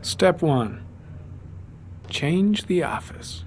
Step 1. Change the office.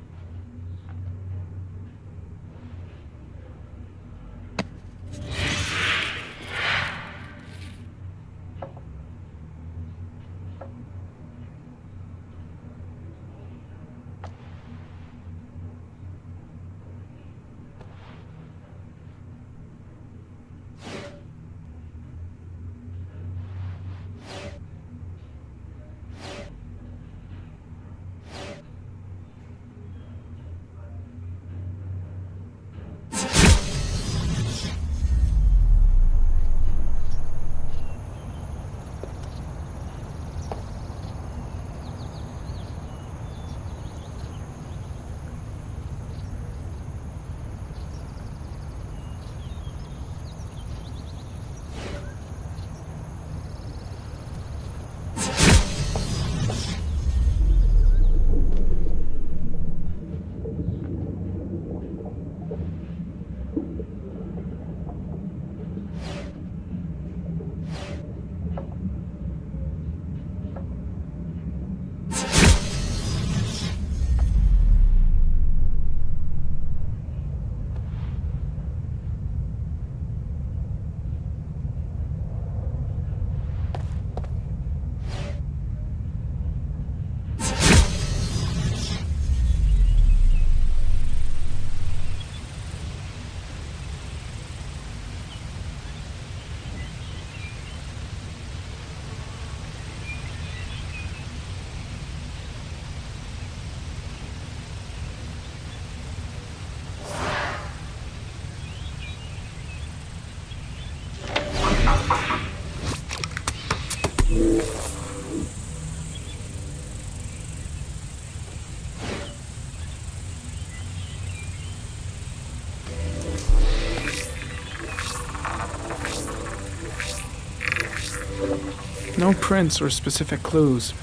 No prints or specific clues.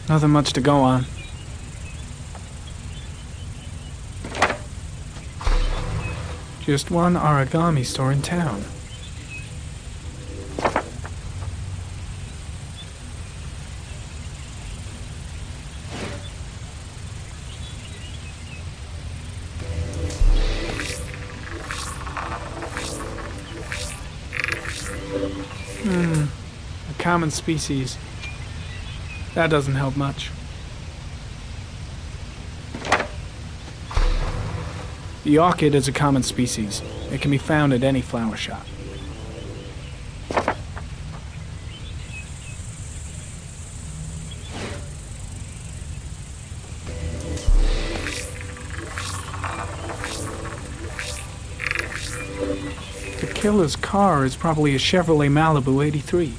Nothing much to go on. Just one origami store in town. A common species. That doesn't help much. The orchid is a common species. It can be found at any flower shop. The killer's car is probably a Chevrolet Malibu 83.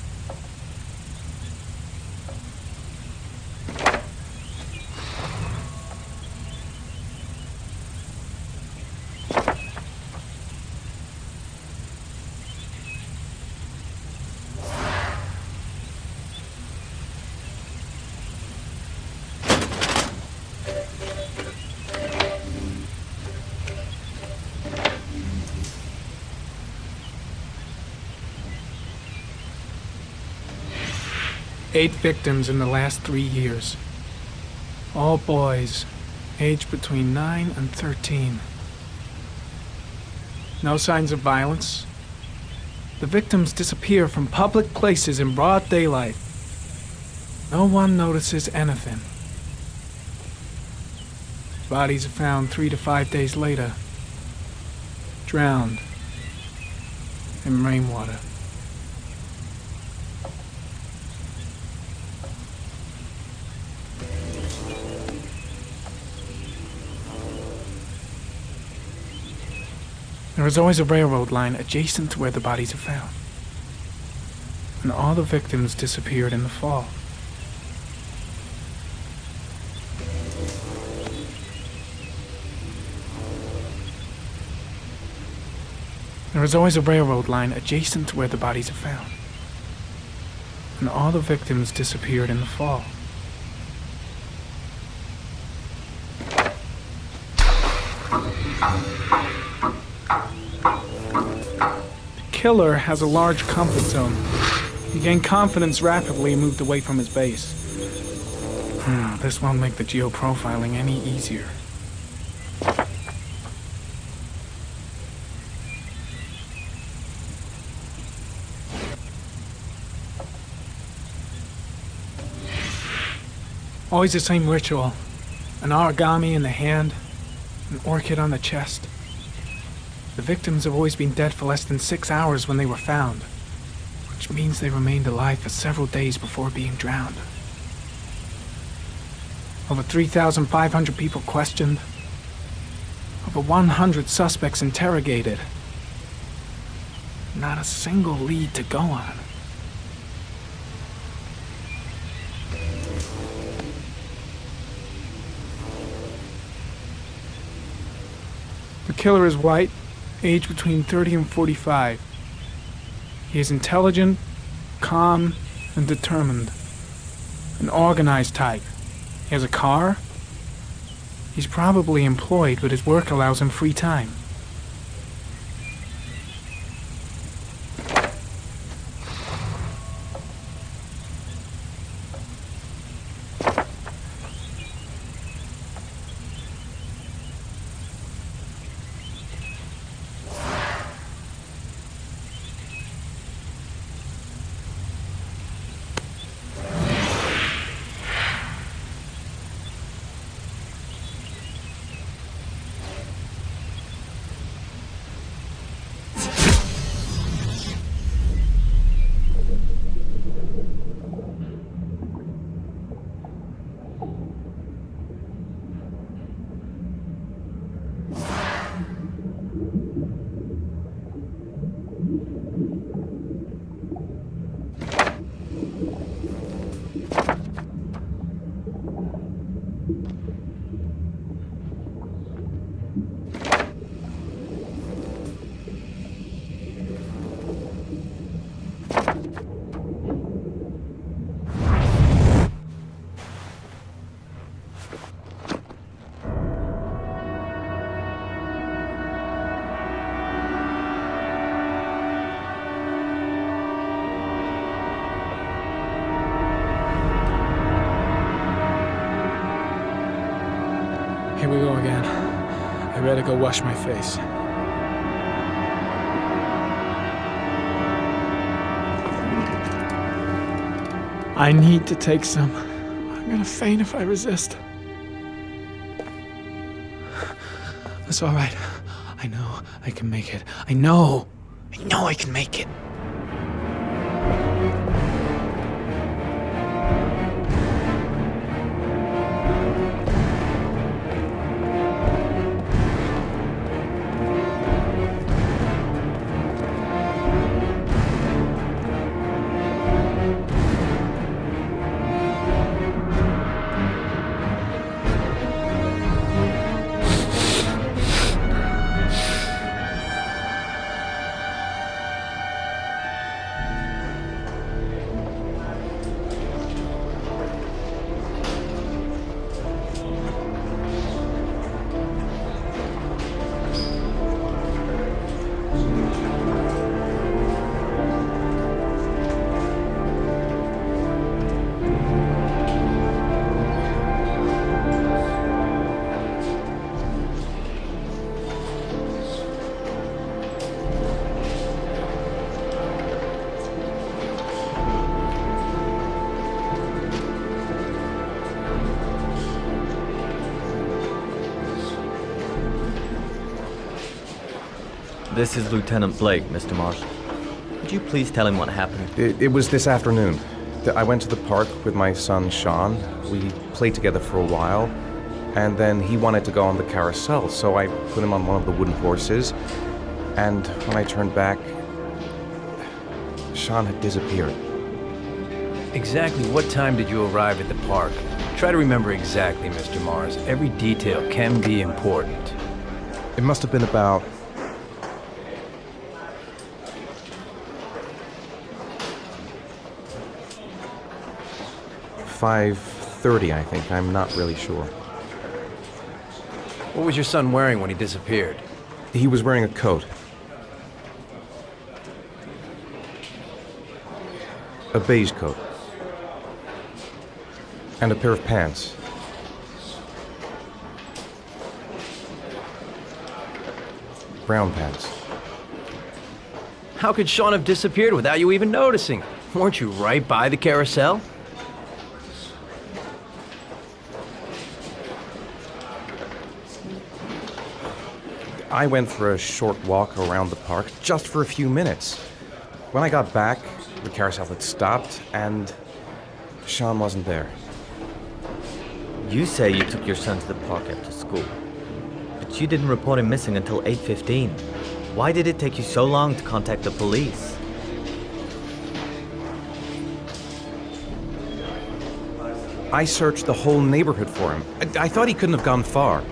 Eight victims in the last 3 years. All boys, aged between 9 and 13. No signs of violence. The victims disappear from public places in broad daylight. No one notices anything. Bodies are found 3 to 5 days later, drowned in rainwater. There is always a railroad line adjacent to where the bodies are found. And all the victims disappeared in the fall. There is always a railroad line adjacent to where the bodies are found. And all the victims disappeared in the fall. The killer has a large comfort zone. He gained confidence rapidly and moved away from his base. This won't make the geoprofiling any easier. Always the same ritual. An origami in the hand, an orchid on the chest. The victims have always been dead for less than 6 hours when they were found, which means they remained alive for several days before being drowned. Over 3,500 people questioned. Over 100 suspects interrogated. Not a single lead to go on. The killer is white, aged between 30 and 45. He is intelligent, calm, and determined. An organized type. He has a car. He's probably employed, but his work allows him free time. Here we go again. I better go wash my face. I need to take some. I'm gonna faint if I resist. That's all right. I know I can make it. I know I can make it. This is Lieutenant Blake, Mr. Mars. Could you please tell him what happened? It was this afternoon. I went to the park with my son, Sean. We played together for a while, and then he wanted to go on the carousel, so I put him on one of the wooden horses, and when I turned back, Sean had disappeared. Exactly what time did you arrive at the park? Try to remember exactly, Mr. Mars. Every detail can be important. It must have been about 5:30, I think. I'm not really sure. What was your son wearing when he disappeared? He was wearing a coat. A beige coat. And a pair of pants. Brown pants. How could Sean have disappeared without you even noticing? Weren't you right by the carousel? I went for a short walk around the park just for a few minutes. When I got back, the carousel had stopped and Sean wasn't there. You say you took your son to the park after school, but you didn't report him missing until 8:15. Why did it take you so long to contact the police? I searched the whole neighborhood for him. I thought he couldn't have gone far.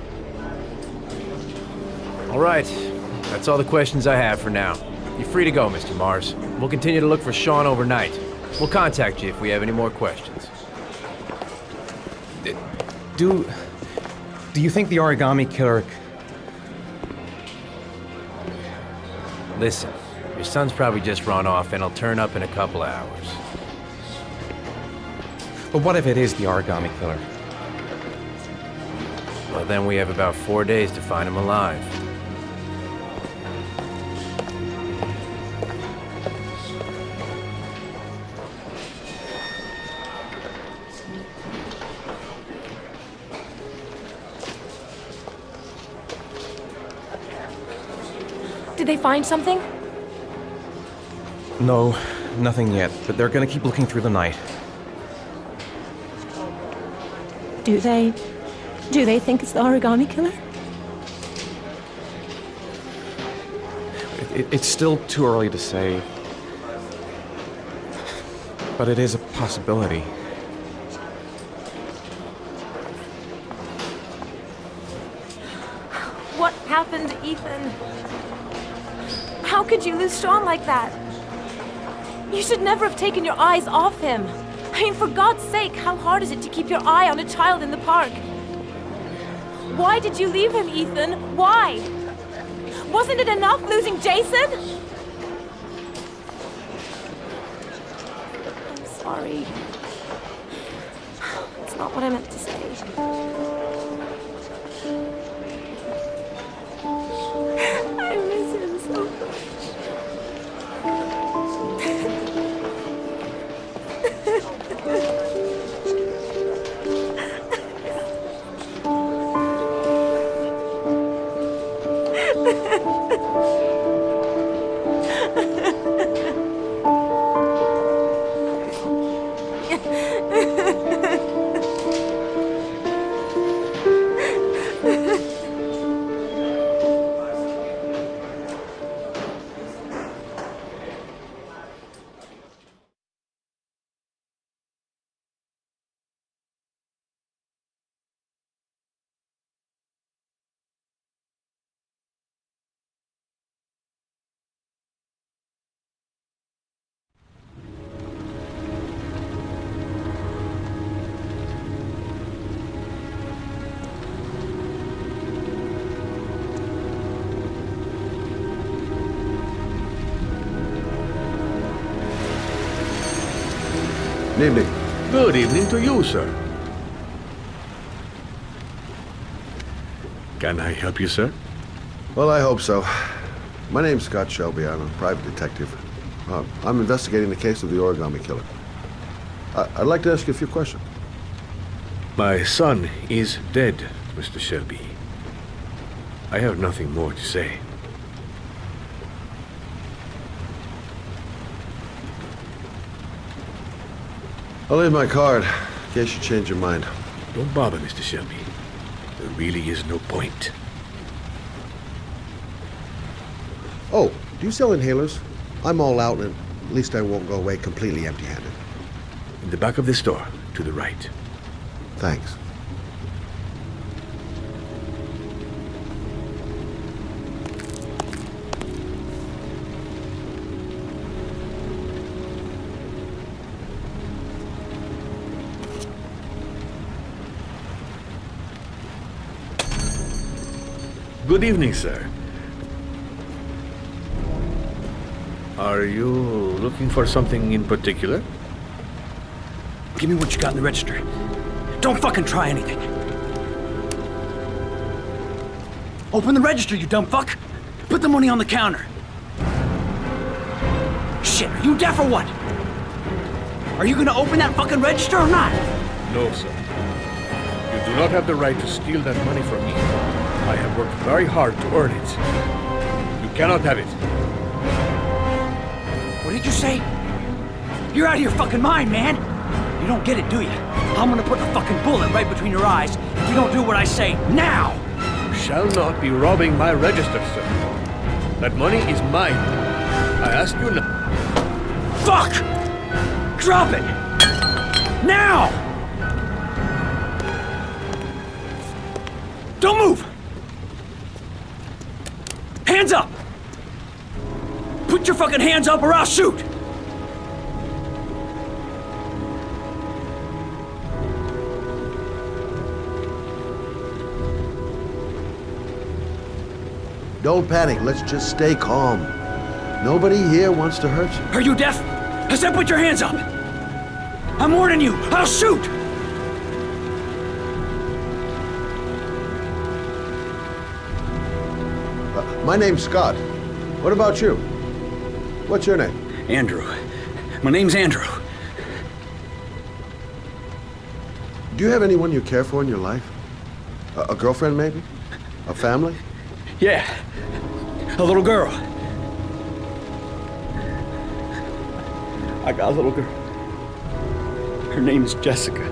All right. That's all the questions I have for now. You're free to go, Mr. Mars. We'll continue to look for Sean overnight. We'll contact you if we have any more questions. Do you think the origami killer... Listen, your son's probably just run off and he'll turn up in a couple hours. But what if it is the origami killer? Well, then we have about 4 days to find him alive. Did they find something? No, nothing yet, but they're gonna keep looking through the night. Do they think it's the origami killer? It's still too early to say. But it is a possibility. What happened, Ethan? How could you lose Sean like that? You should never have taken your eyes off him. I mean, for God's sake, how hard is it to keep your eye on a child in the park? Why did you leave him, Ethan? Why? Wasn't it enough losing Jason? I'm sorry. It's not what I meant to say. I miss him so much. Evening. Good evening to you, sir. Can I help you, sir? Well, I hope so. My name's Scott Shelby. I'm a private detective. I'm investigating the case of the origami killer. I'd like to ask you a few questions. My son is dead, Mr. Shelby. I have nothing more to say. I'll leave my card in case you change your mind. Don't bother, Mr. Shelby. There really is no point. Oh, do you sell inhalers? I'm all out, and at least I won't go away completely empty-handed. In the back of the store, to the right. Thanks. Good evening, sir. Are you looking for something in particular? Give me what you got in the register. Don't fucking try anything. Open the register, you dumb fuck! Put the money on the counter. Shit, are you deaf or what? Are you gonna open that fucking register or not? No, sir. You do not have the right to steal that money from me. I have worked very hard to earn it. You cannot have it. What did you say? You're out of your fucking mind, man. You don't get it, do you? I'm gonna put the fucking bullet right between your eyes if you don't do what I say now! You shall not be robbing my register, sir. That money is mine. I ask you now. Fuck! Drop it! Now! Don't move! Hands up! Put your fucking hands up or I'll shoot! Don't panic. Let's just stay calm. Nobody here wants to hurt you. Are you deaf? I said put your hands up! I'm warning you! I'll shoot! My name's Scott. What about you? What's your name? Andrew. My name's Andrew. Do you have anyone you care for in your life? A girlfriend, maybe? A family? Yeah. A little girl. I got a little girl. Her name's Jessica.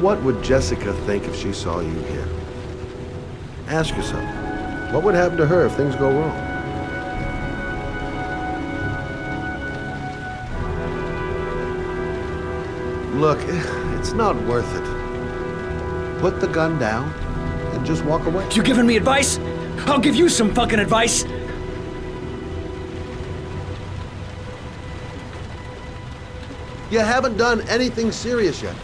What would Jessica think if she saw you here? Ask yourself, what would happen to her if things go wrong? Look, it's not worth it. Put the gun down and just walk away. You giving me advice? I'll give you some fucking advice. You haven't done anything serious yet.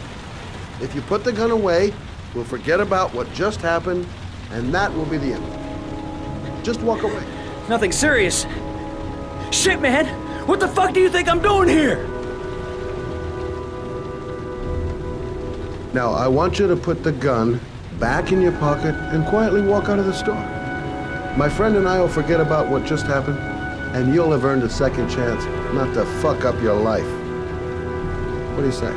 If you put the gun away, we'll forget about what just happened, and that will be the end. Just walk away. Nothing serious. Shit, man! What the fuck do you think I'm doing here? Now, I want you to put the gun back in your pocket and quietly walk out of the store. My friend and I will forget about what just happened, and you'll have earned a second chance not to fuck up your life. What do you say?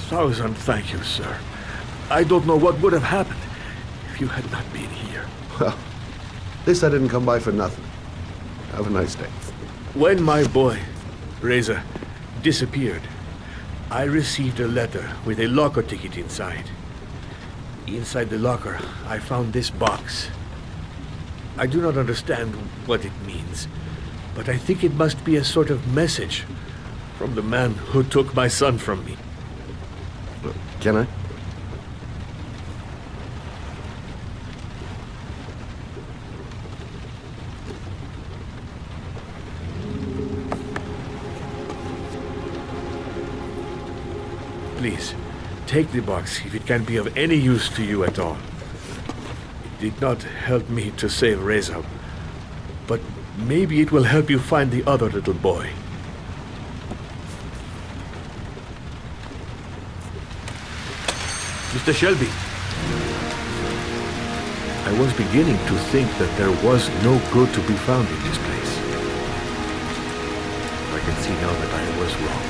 Thousand thank you, sir. I don't know what would have happened if you had not been here. Well, at least I didn't come by for nothing. Have a nice day. When my boy, Reza, disappeared, I received a letter with a locker ticket inside. Inside the locker, I found this box. I do not understand what it means, but I think it must be a sort of message from the man who took my son from me. Can I? Please, take the box if it can be of any use to you at all. It did not help me to save Reza, but maybe it will help you find the other little boy. Mr. Shelby, I was beginning to think that there was no good to be found in this place. I can see now that I was wrong.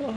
A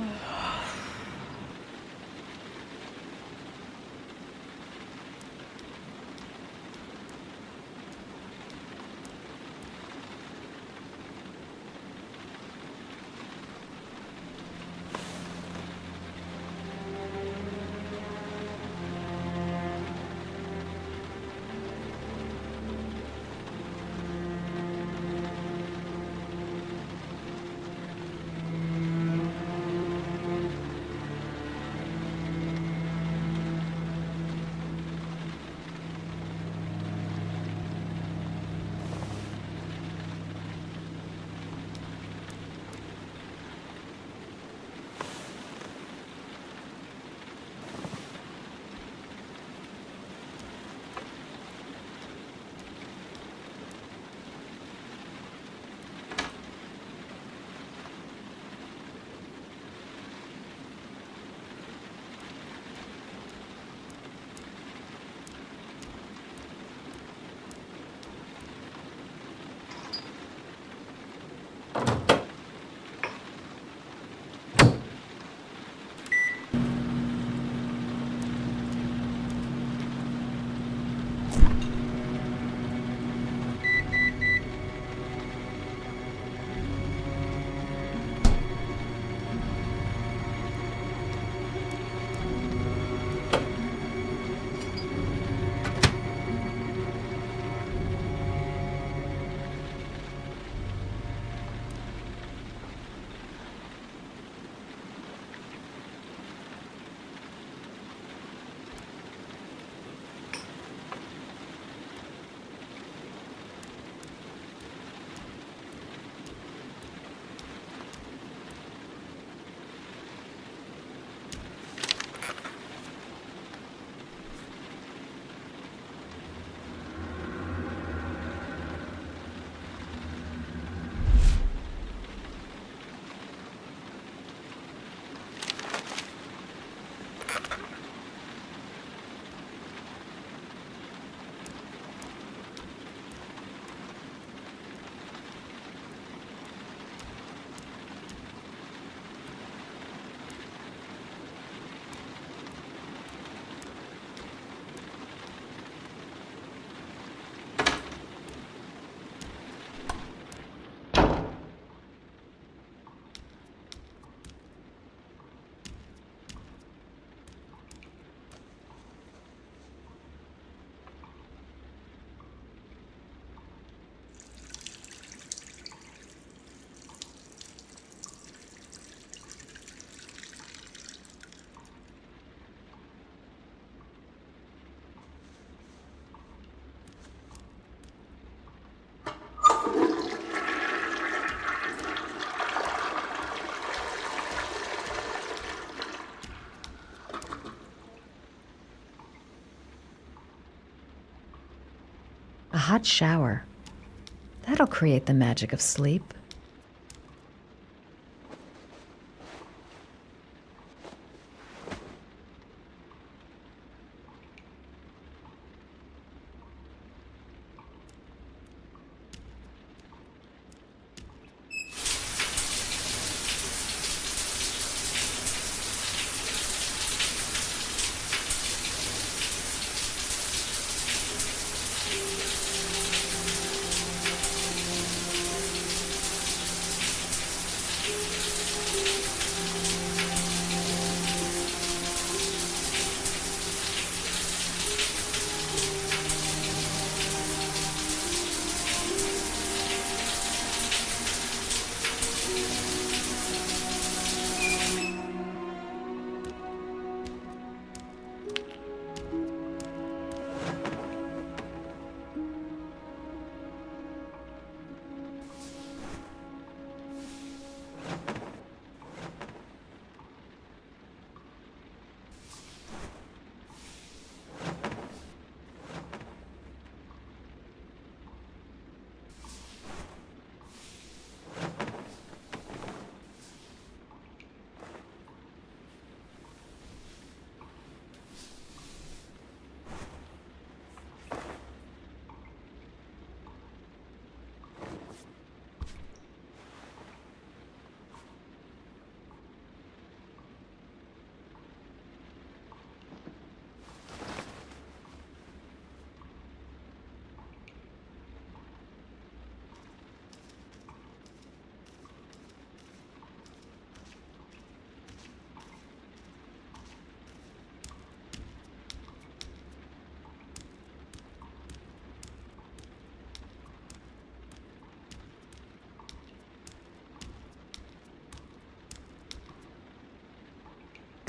hot shower. That'll create the magic of sleep.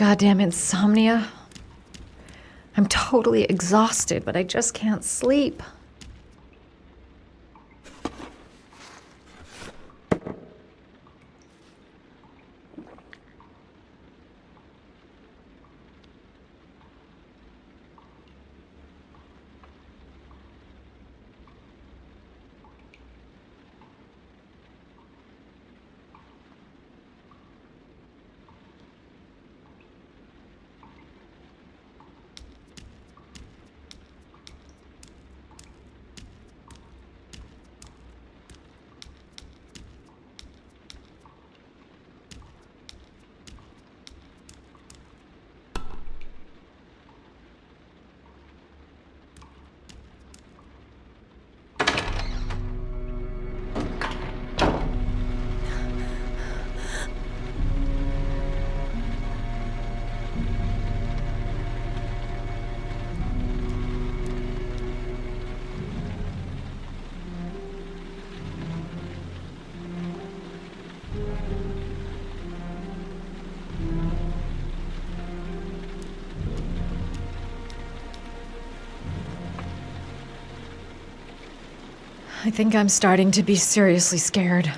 goddamn insomnia. I'm totally exhausted, but I just can't sleep. I think I'm starting to be seriously scared.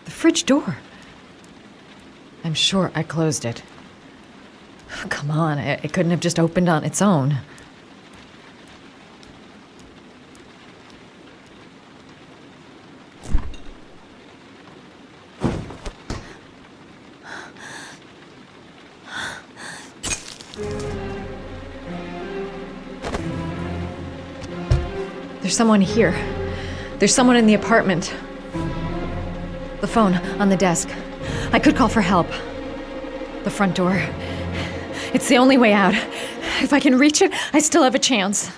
The fridge door. I'm sure I closed it. Come on, it couldn't have just opened on its own. There's someone here. There's someone in the apartment. The phone on the desk. I could call for help. The front door. It's the only way out. If I can reach it, I still have a chance.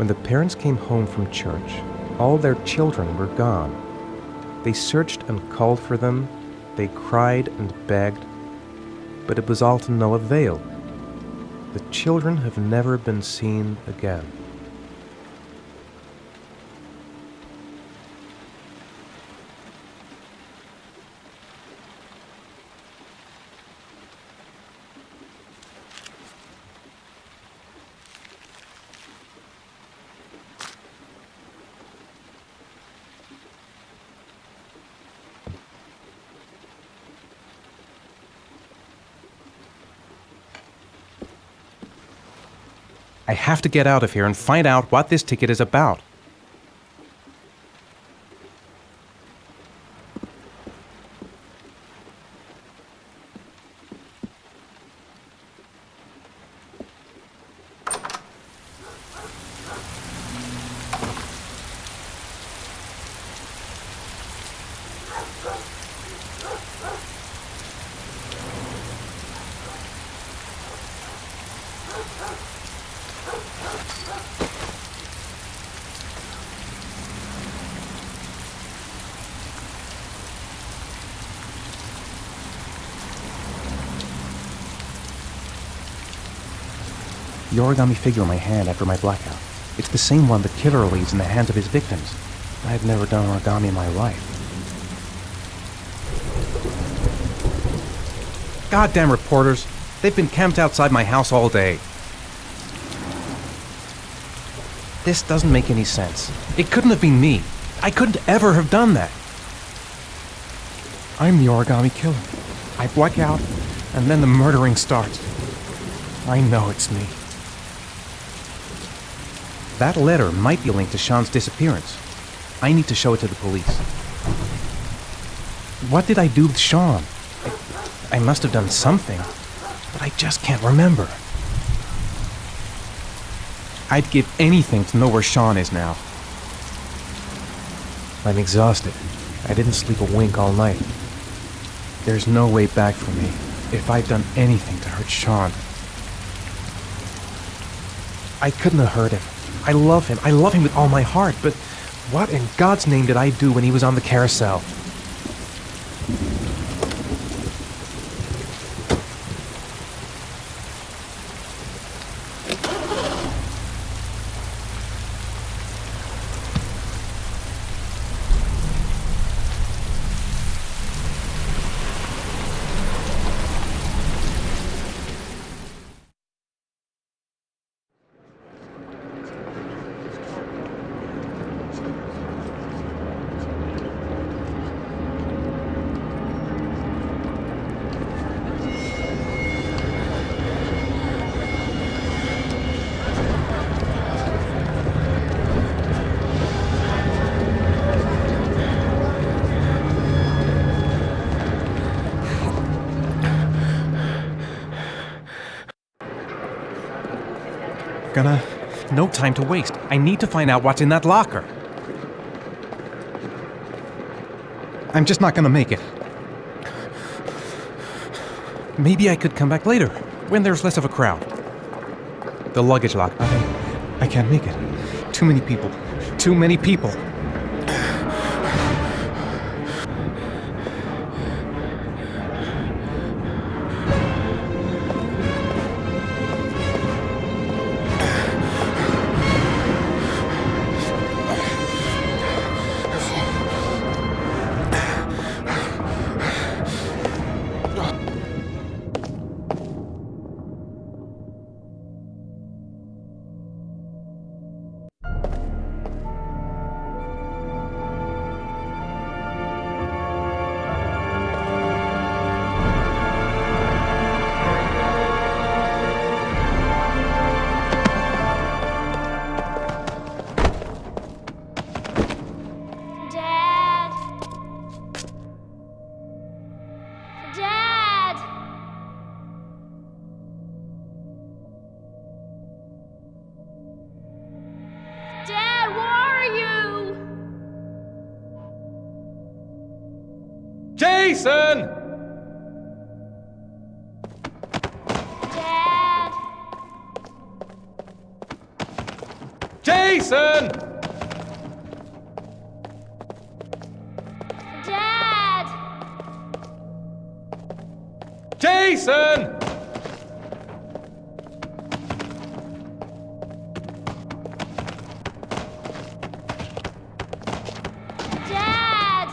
When the parents came home from church, all their children were gone. They searched and called for them, they cried and begged, but it was all to no avail. The children have never been seen again. I have to get out of here and find out what this ticket is about. The origami figure in my hand after my blackout. It's the same one the killer leaves in the hands of his victims. I've never done origami in my life. Goddamn reporters! They've been camped outside my house all day. This doesn't make any sense. It couldn't have been me. I couldn't ever have done that. I'm the origami killer. I black out, and then the murdering starts. I know it's me. That letter might be linked to Sean's disappearance. I need to show it to the police. What did I do with Sean? I must have done something, but I just can't remember. I'd give anything to know where Sean is now. I'm exhausted. I didn't sleep a wink all night. There's no way back for me if I've done anything to hurt Sean. I couldn't have hurt him. I love him. I love him with all my heart, but what in God's name did I do when he was on the carousel? No time to waste. I need to find out what's in that locker. I'm just not gonna make it. Maybe I could come back later, when there's less of a crowd. The luggage lock. I can't make it. Too many people. Too many people. Jason! Dad! Jason! Dad! Jason! Dad!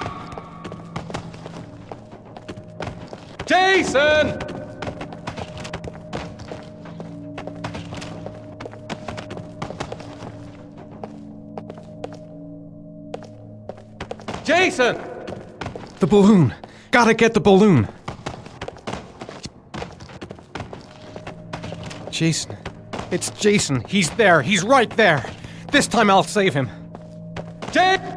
Jason! Jason! The balloon! Gotta get the balloon! Jason. It's Jason. He's there. He's right there. This time I'll save him. Jason!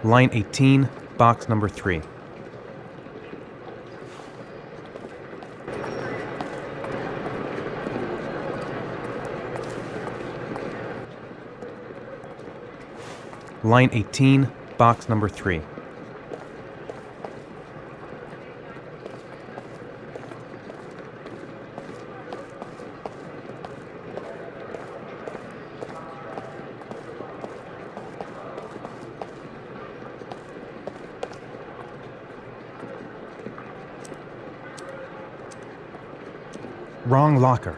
Line 18, box number 3. Line 18, box number 3. Wrong locker.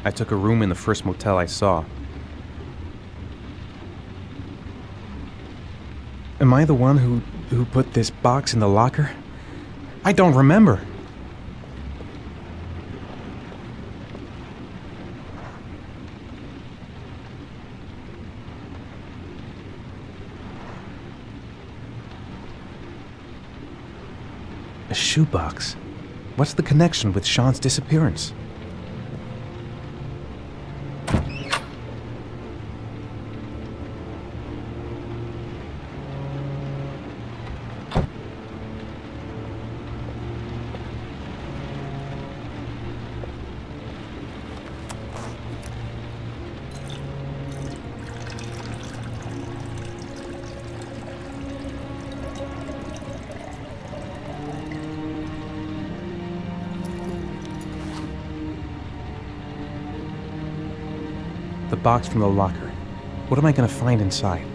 I took a room in the first motel I saw. Am I the one who put this box in the locker? I don't remember. A shoebox. What's the connection with Sean's disappearance? The box from the locker. What am I gonna find inside?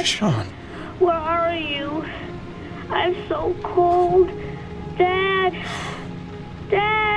Sean. Where are you? I'm so cold. Dad! Dad!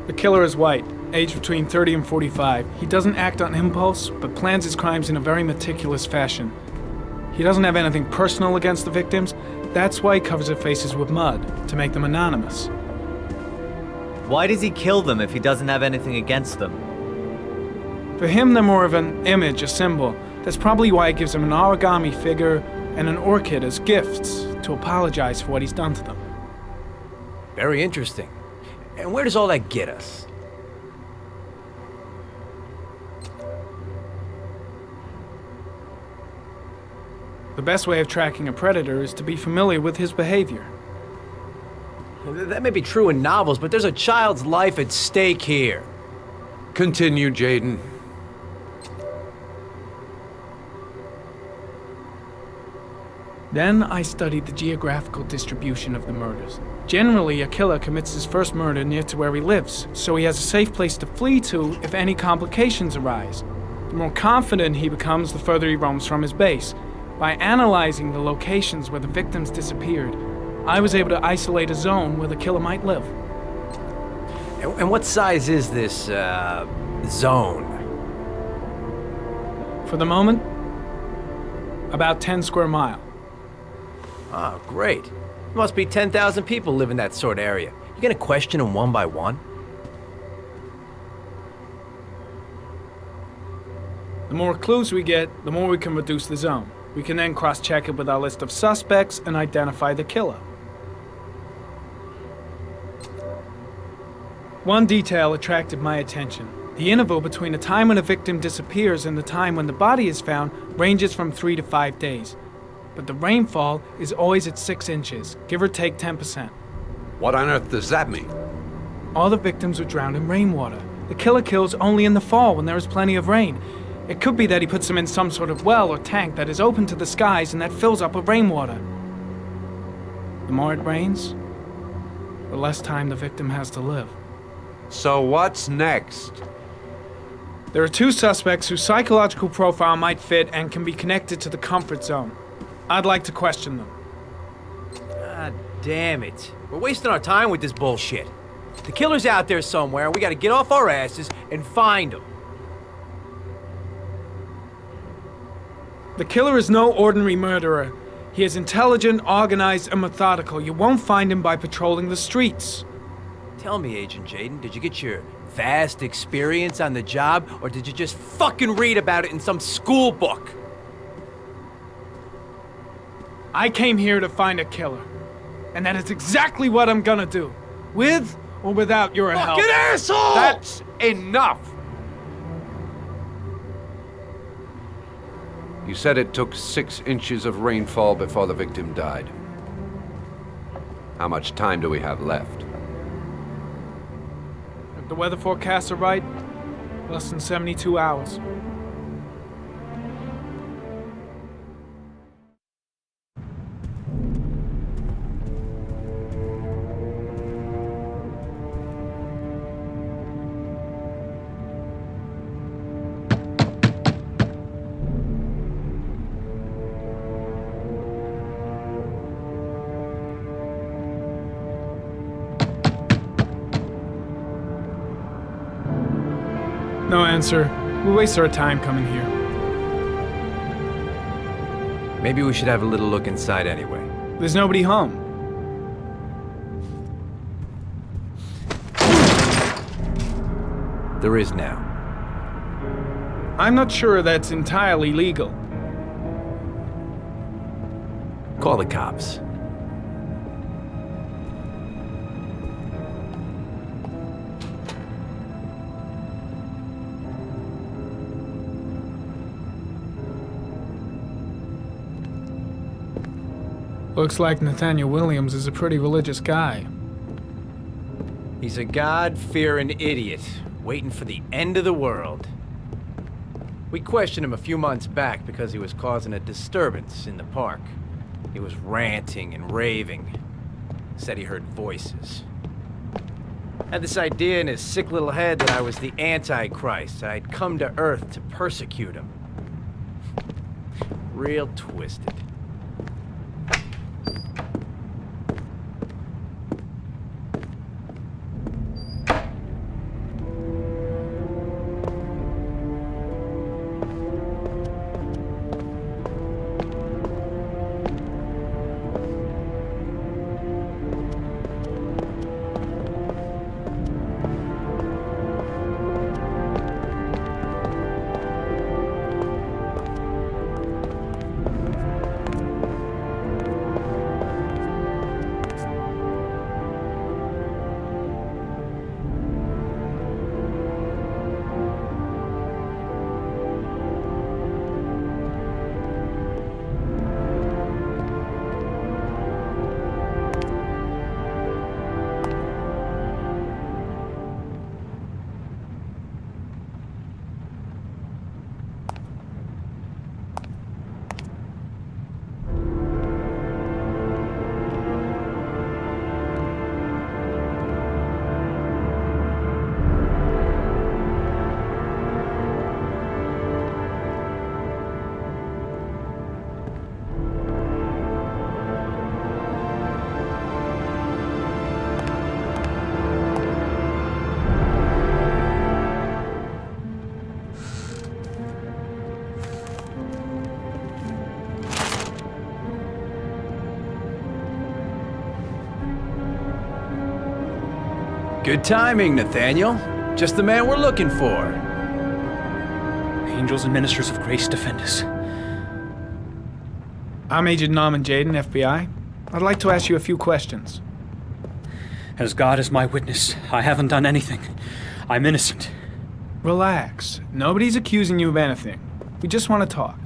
The killer is white, aged between 30 and 45. He doesn't act on impulse, but plans his crimes in a very meticulous fashion. He doesn't have anything personal against the victims. That's why he covers their faces with mud, to make them anonymous. Why does he kill them if he doesn't have anything against them? For him, they're more of an image, a symbol. That's probably why he gives them an origami figure and an orchid as gifts to apologize for what he's done to them. Very interesting. And where does all that get us? The best way of tracking a predator is to be familiar with his behavior. That may be true in novels, but there's a child's life at stake here. Continue, Jaden. Then I studied the geographical distribution of the murders. Generally, a killer commits his first murder near to where he lives, so he has a safe place to flee to if any complications arise. The more confident he becomes, the further he roams from his base. By analyzing the locations where the victims disappeared, I was able to isolate a zone where the killer might live. And what size is this, zone? For the moment, about 10 square mile. Oh, great. Must be 10,000 people live in that sort of area. You gonna question them one by one? The more clues we get, the more we can reduce the zone. We can then cross-check it with our list of suspects and identify the killer. One detail attracted my attention. The interval between the time when a victim disappears and the time when the body is found ranges from 3 to 5 days. But the rainfall is always at 6 inches, give or take 10%. What on earth does that mean? All the victims were drowned in rainwater. The killer kills only in the fall when there is plenty of rain. It could be that he puts them in some sort of well or tank that is open to the skies and that fills up with rainwater. The more it rains, the less time the victim has to live. So what's next? There are 2 suspects whose psychological profile might fit and can be connected to the comfort zone. I'd like to question them. God damn it. We're wasting our time with this bullshit. The killer's out there somewhere, and we gotta get off our asses and find him. The killer is no ordinary murderer. He is intelligent, organized, and methodical. You won't find him by patrolling the streets. Tell me, Agent Jaden, did you get your vast experience on the job, or did you just fucking read about it in some school book? I came here to find a killer. And that is exactly what I'm gonna do. With or without your help. Fucking asshole! That's enough! You said it took 6 inches of rainfall before the victim died. How much time do we have left? If the weather forecasts are right, less than 72 hours. No answer. We waste our time coming here. Maybe we should have a little look inside anyway. There's nobody home. There is now. I'm not sure that's entirely legal. Call the cops. Looks like Nathaniel Williams is a pretty religious guy. He's a God-fearing idiot, waiting for the end of the world. We questioned him a few months back because he was causing a disturbance in the park. He was ranting and raving. Said he heard voices. Had this idea in his sick little head that I was the Antichrist. I'd come to Earth to persecute him. Real twisted. Good timing, Nathaniel. Just the man we're looking for. Angels and ministers of grace defend us. I'm Agent Norman Jaden, FBI. I'd like to ask you a few questions. As God is my witness, I haven't done anything. I'm innocent. Relax. Nobody's accusing you of anything. We just want to talk.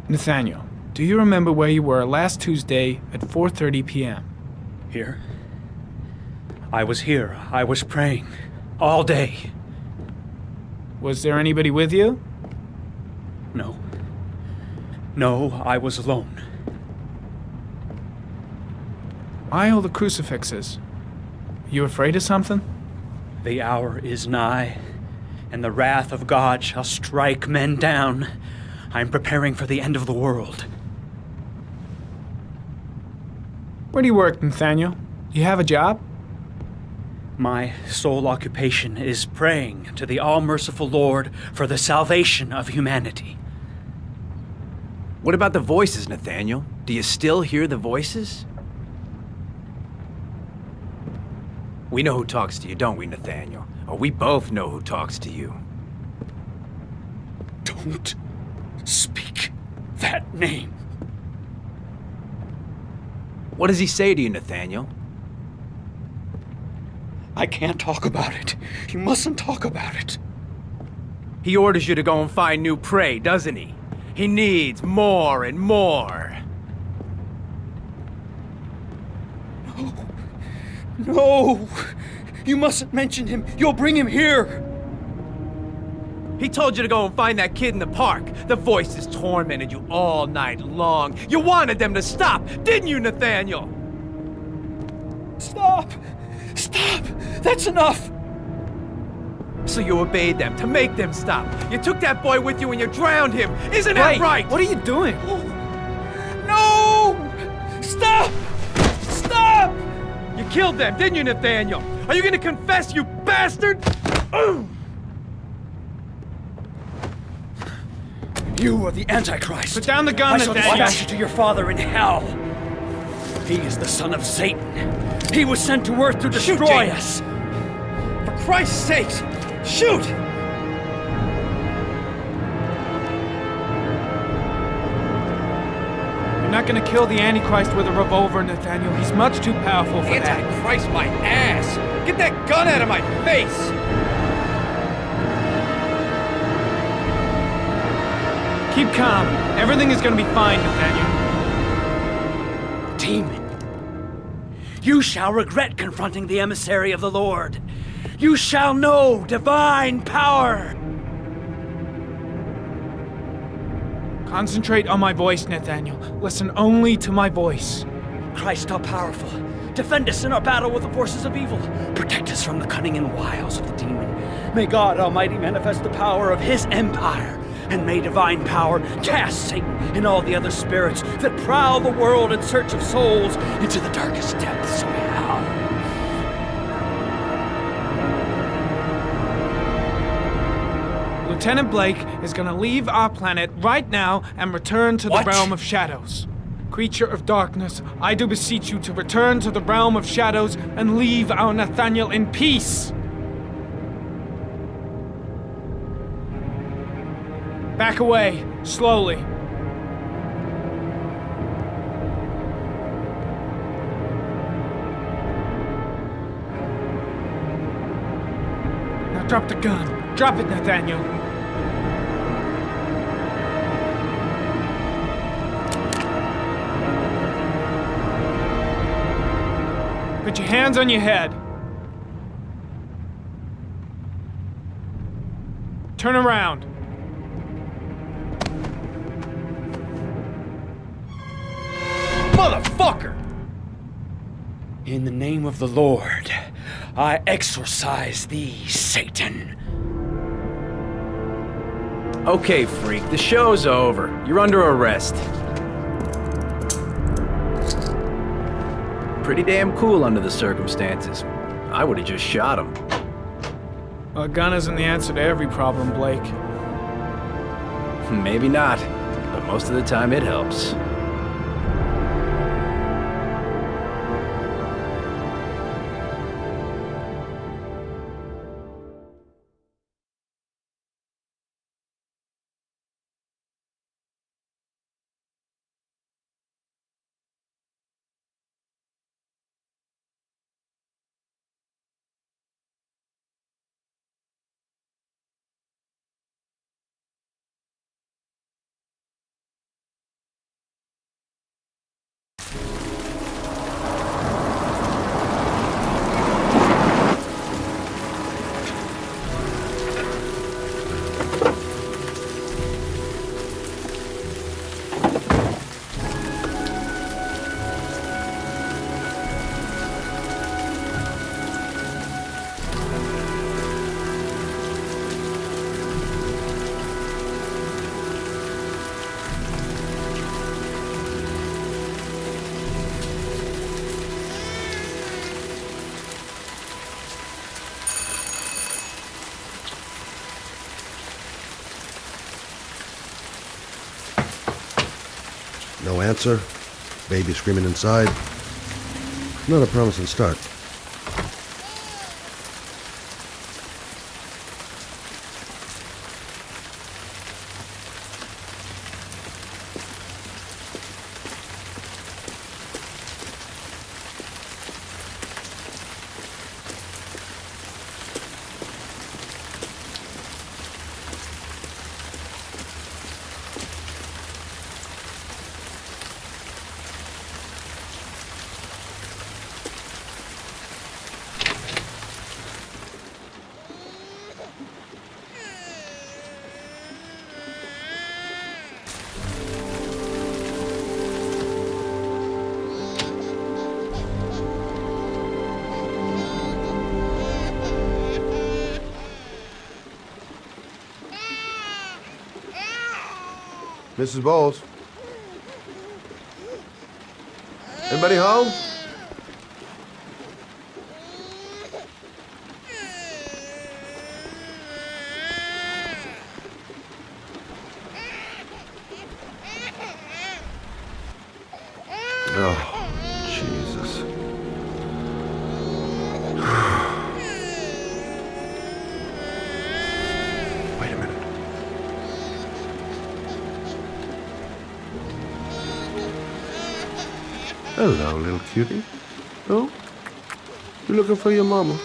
Nathaniel, do you remember where you were last Tuesday at 4:30 p.m.? Here? I was here. I was praying. All day. Was there anybody with you? No. No, I was alone. Why all the crucifixes? You afraid of something? The hour is nigh, and the wrath of God shall strike men down. I'm preparing for the end of the world. Where do you work, Nathaniel? Do you have a job? My sole occupation is praying to the all-merciful Lord for the salvation of humanity. What about the voices, Nathaniel? Do you still hear the voices? We know who talks to you, don't we, Nathaniel? Or we both know who talks to you. Don't speak that name. What does he say to you, Nathaniel? I can't talk about it. You mustn't talk about it. He orders you to go and find new prey, doesn't he? He needs more and more. No! You mustn't mention him. You'll bring him here. He told you to go and find that kid in the park. The voices tormented you all night long. You wanted them to stop, didn't you, Nathaniel? Stop! Stop! That's enough! So you obeyed them to make them stop. You took that boy with you and you drowned him. Isn't that right? What are you doing? No! Stop! Stop! You killed them, didn't you, Nathaniel? Are you gonna confess, you bastard? You are the Antichrist. Put down the gun, I shall Nathaniel. dispatch you to your father in hell. He is the son of Satan. He was sent to earth to destroy us. For Christ's sake, shoot! You're not gonna kill the Antichrist with a revolver, Nathaniel. He's much too powerful for that. Antichrist, my ass! Get that gun out of my face! Keep calm. Everything is gonna be fine, Nathaniel. Demon, you shall regret confronting the emissary of the Lord. You shall know divine power. Concentrate on my voice, Nathaniel. Listen only to my voice. Christ all powerful, defend us in our battle with the forces of evil. Protect us from the cunning and wiles of the demon. May God Almighty manifest the power of his empire. And may divine power cast Satan and all the other spirits that prowl the world in search of souls into the darkest depths of hell. Lieutenant Blake is gonna leave our planet right now and return to the realm of shadows. Creature of darkness, I do beseech you to return to the realm of shadows and leave our Nathaniel in peace. Back away, slowly. Now drop the gun. Drop it, Nathaniel. Put your hands on your head. Turn around. Motherfucker! In the name of the Lord, I exorcise thee, Satan. Okay, freak, the show's over. You're under arrest. Pretty damn cool under the circumstances. I would've just shot him. Well, a gun isn't the answer to every problem, Blake. Maybe not, but most of the time it helps. No answer. Baby screaming inside. Not a promising start. Mrs. Bowles? Anybody home? Oh, Jesus. Wait a minute. Hello, little cutie. Oh, you looking for your mama?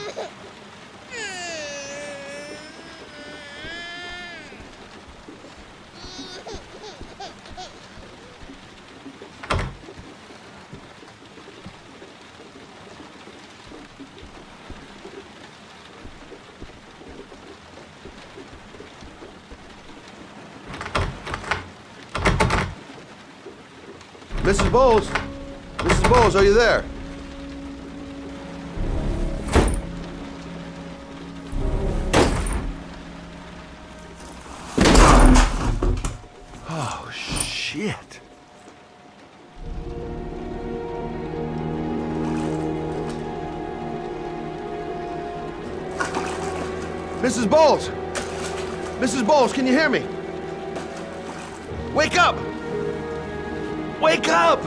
Mrs. Bowles? Mrs. Bowles, are you there? Oh, shit. Mrs. Bowles! Mrs. Bowles, can you hear me? Wake up! Wake up!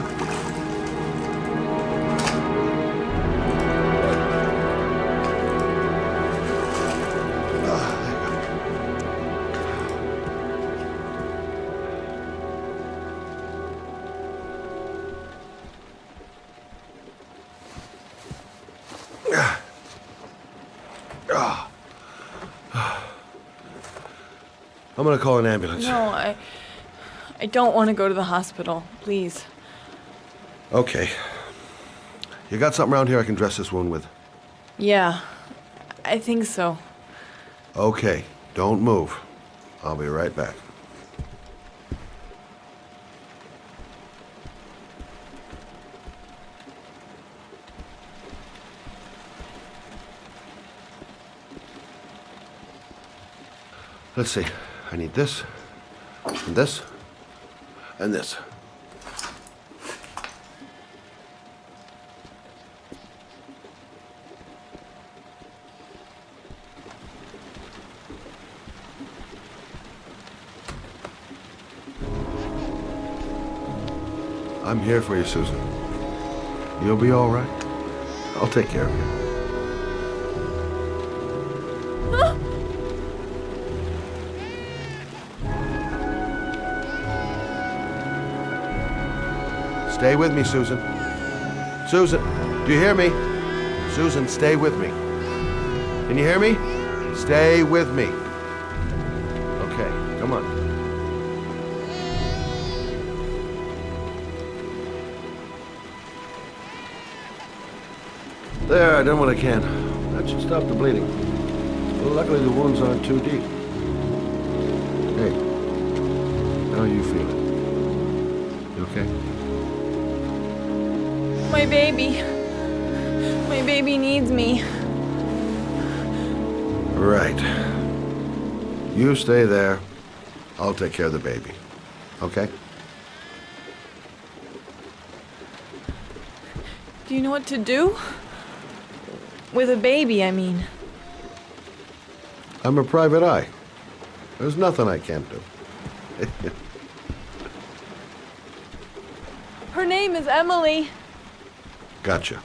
I'm gonna call an ambulance. No, I don't want to go to the hospital. Please. Okay. You got something around here I can dress this wound with? Yeah, I think so. Okay, don't move. I'll be right back. Let's see. I need this, and this, and this. I'm here for you, Susan. You'll be all right. I'll take care of you. Stay with me, Susan. Susan, do you hear me? Susan, stay with me. Can you hear me? Stay with me. Okay, come on. There, I done what I can. That should stop the bleeding. Well, luckily the wounds aren't too deep. Hey, how are you feeling? You okay? My baby. My baby needs me. Right. You stay there. I'll take care of the baby. Okay? Do you know what to do? With a baby, I mean. I'm a private eye. There's nothing I can't do. name is Emily. Gotcha.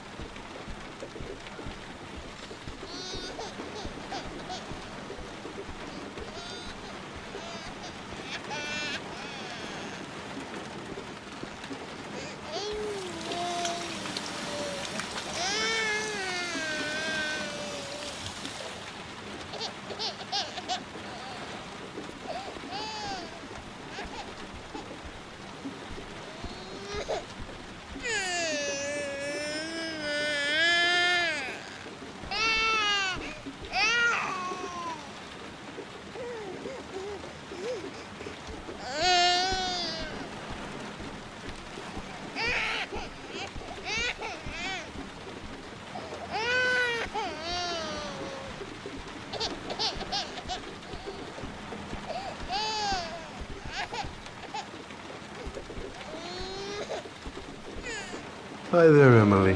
Hi there, Emily.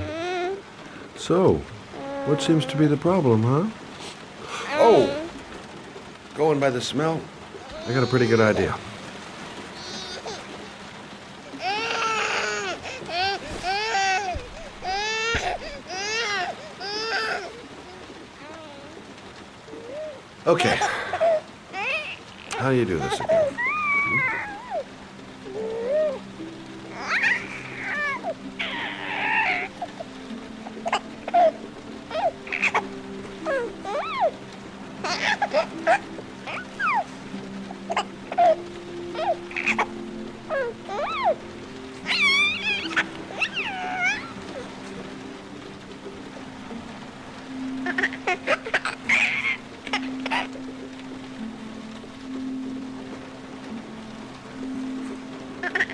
So, what seems to be the problem, huh? Oh! Going by the smell, I got a pretty good idea. Okay. How do you do this again?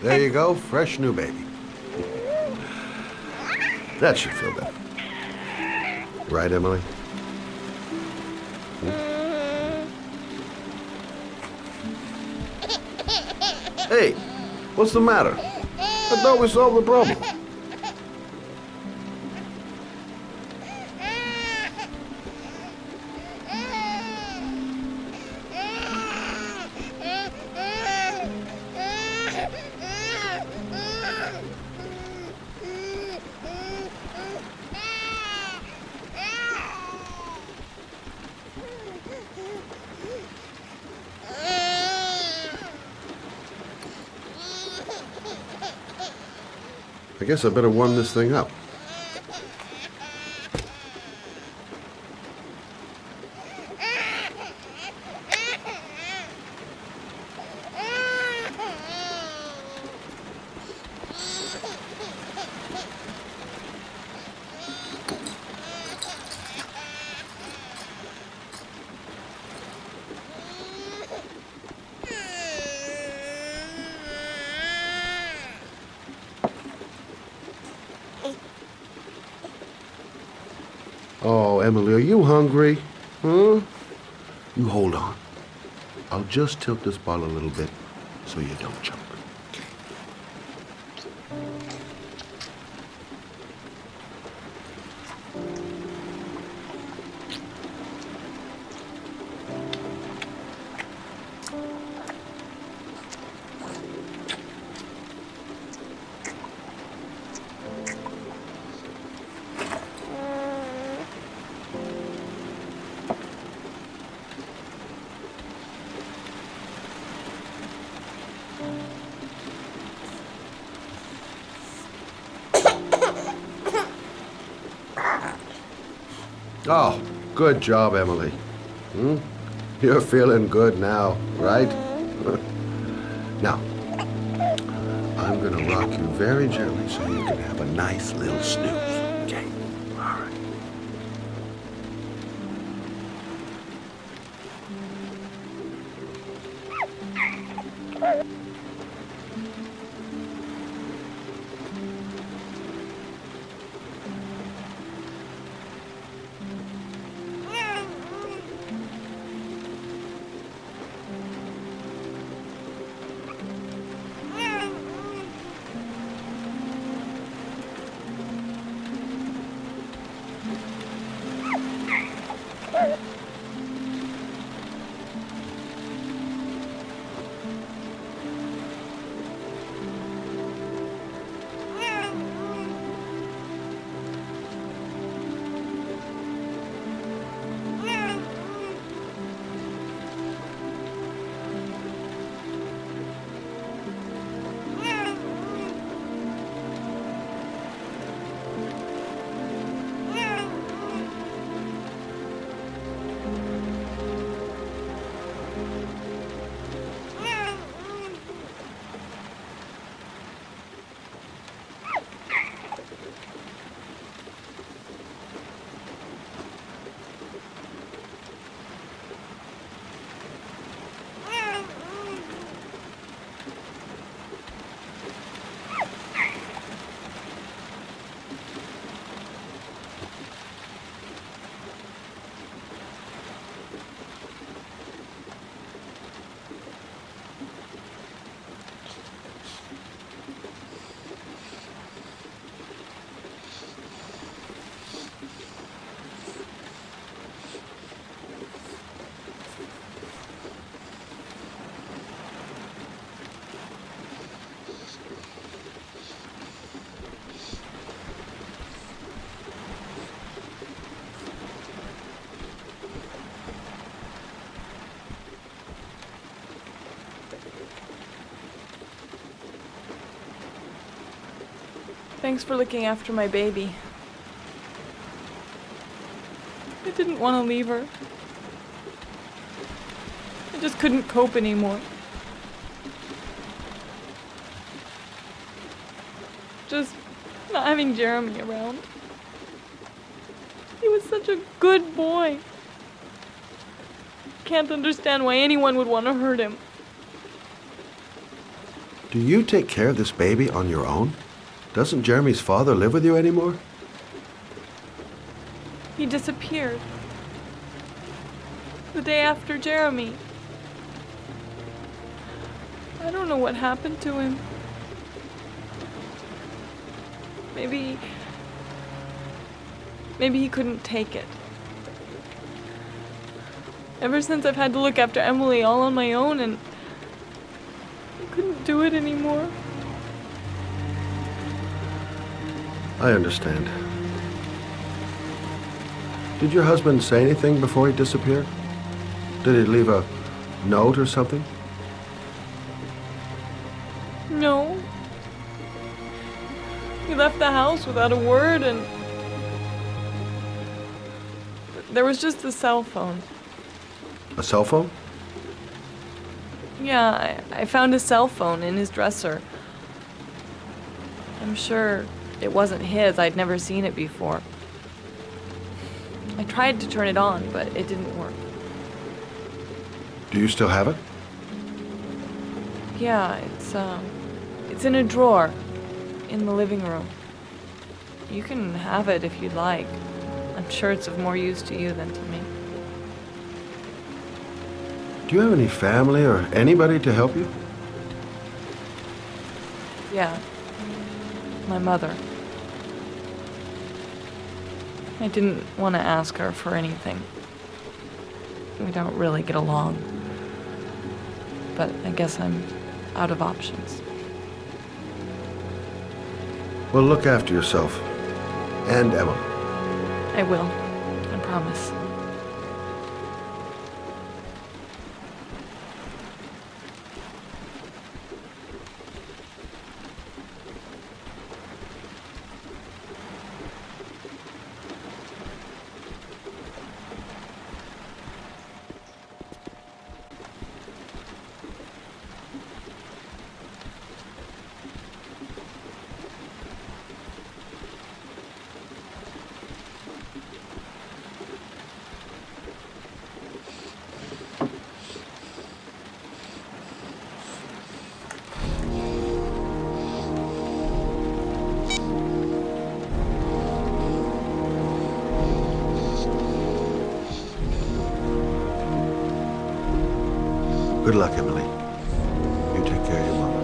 There you go, fresh new baby. That should feel better. Right, Emily? Hey, what's the matter? I thought we solved the problem. I guess I better warm this thing up. Oh, Emily, are you hungry? Huh? You hold on. I'll just tilt this bottle a little bit so you don't choke. Oh, good job, Emily. You're feeling good now, right? Now, I'm gonna rock you very gently so you can have a nice little snooze, okay? All right. Thanks for looking after my baby. I didn't want to leave her. I just couldn't cope anymore. Just not having Jeremy around. He was such a good boy. Can't understand why anyone would want to hurt him. Do you take care of this baby on your own? Doesn't Jeremy's father live with you anymore? He disappeared. The day after Jeremy. I don't know what happened to him. Maybe he couldn't take it. Ever since I've had to look after Emily all on my own, and I couldn't do it anymore. I understand. Did your husband say anything before he disappeared? Did he leave a note or something? No. He left the house without a word, and there was just the cell phone. A cell phone? Yeah, I found a cell phone in his dresser. I'm sure it wasn't his. I'd never seen it before. I tried to turn it on, but it didn't work. Do you still have it? Yeah, it's in a drawer in the living room. You can have it if you'd like. I'm sure it's of more use to you than to me. Do you have any family or anybody to help you? Yeah. My mother. I didn't want to ask her for anything. We don't really get along. But I guess I'm out of options. Well, look after yourself. And Emma. I will. I promise. Good luck, Emily. You take care of your mama.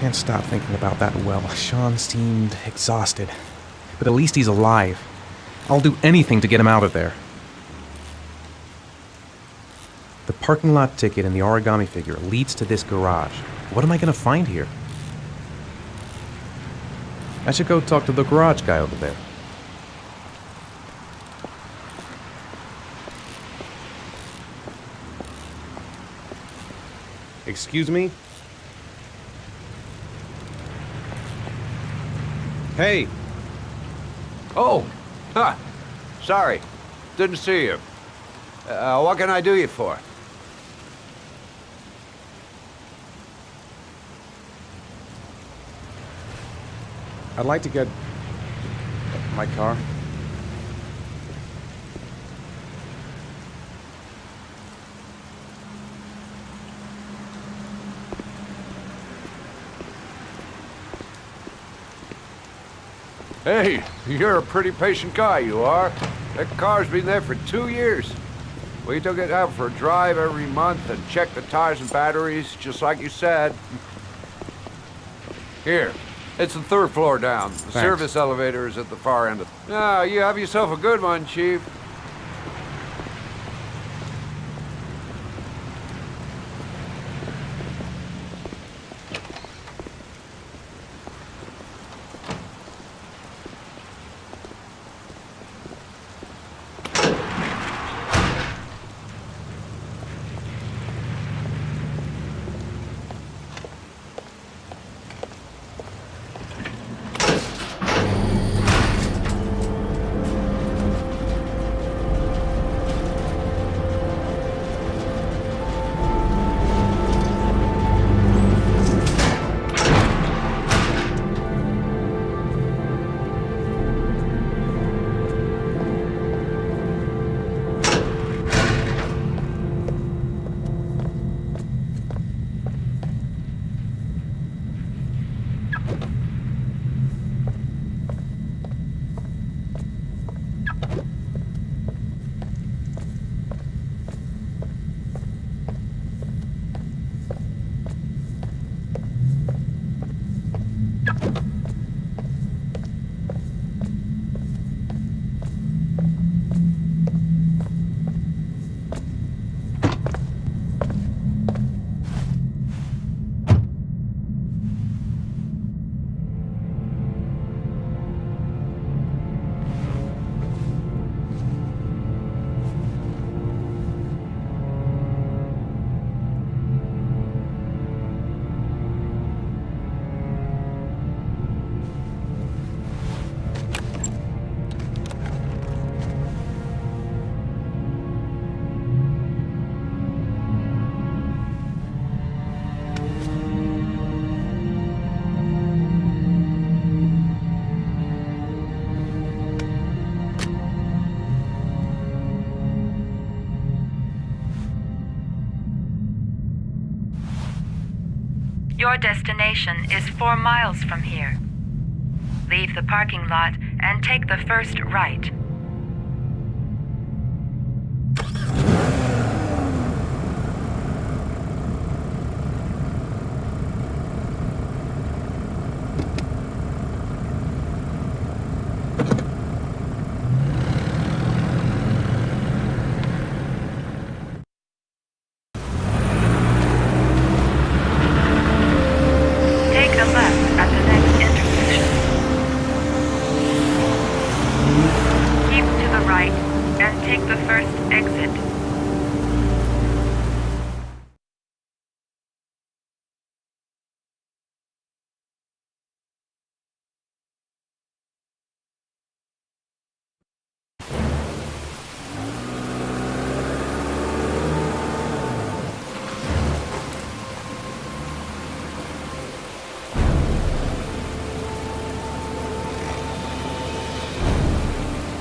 can't stop thinking about that well. Sean seemed exhausted. But at least he's alive. I'll do anything to get him out of there. The parking lot ticket and the origami figure leads to this garage. What am I gonna find here? I should go talk to the garage guy over there. Excuse me? Hey! Oh! Huh. Sorry. Didn't see you. What can I do you for? I'd like to get my car. Hey, you're a pretty patient guy, you are. That car's been there for 2 years. We took it out for a drive every month and checked the tires and batteries, just like you said. Here, it's the 3rd floor down. The service elevator is at the far end of... Ah, you have yourself a good one, Chief. Your destination is 4 miles from here. Leave the parking lot and take the first right.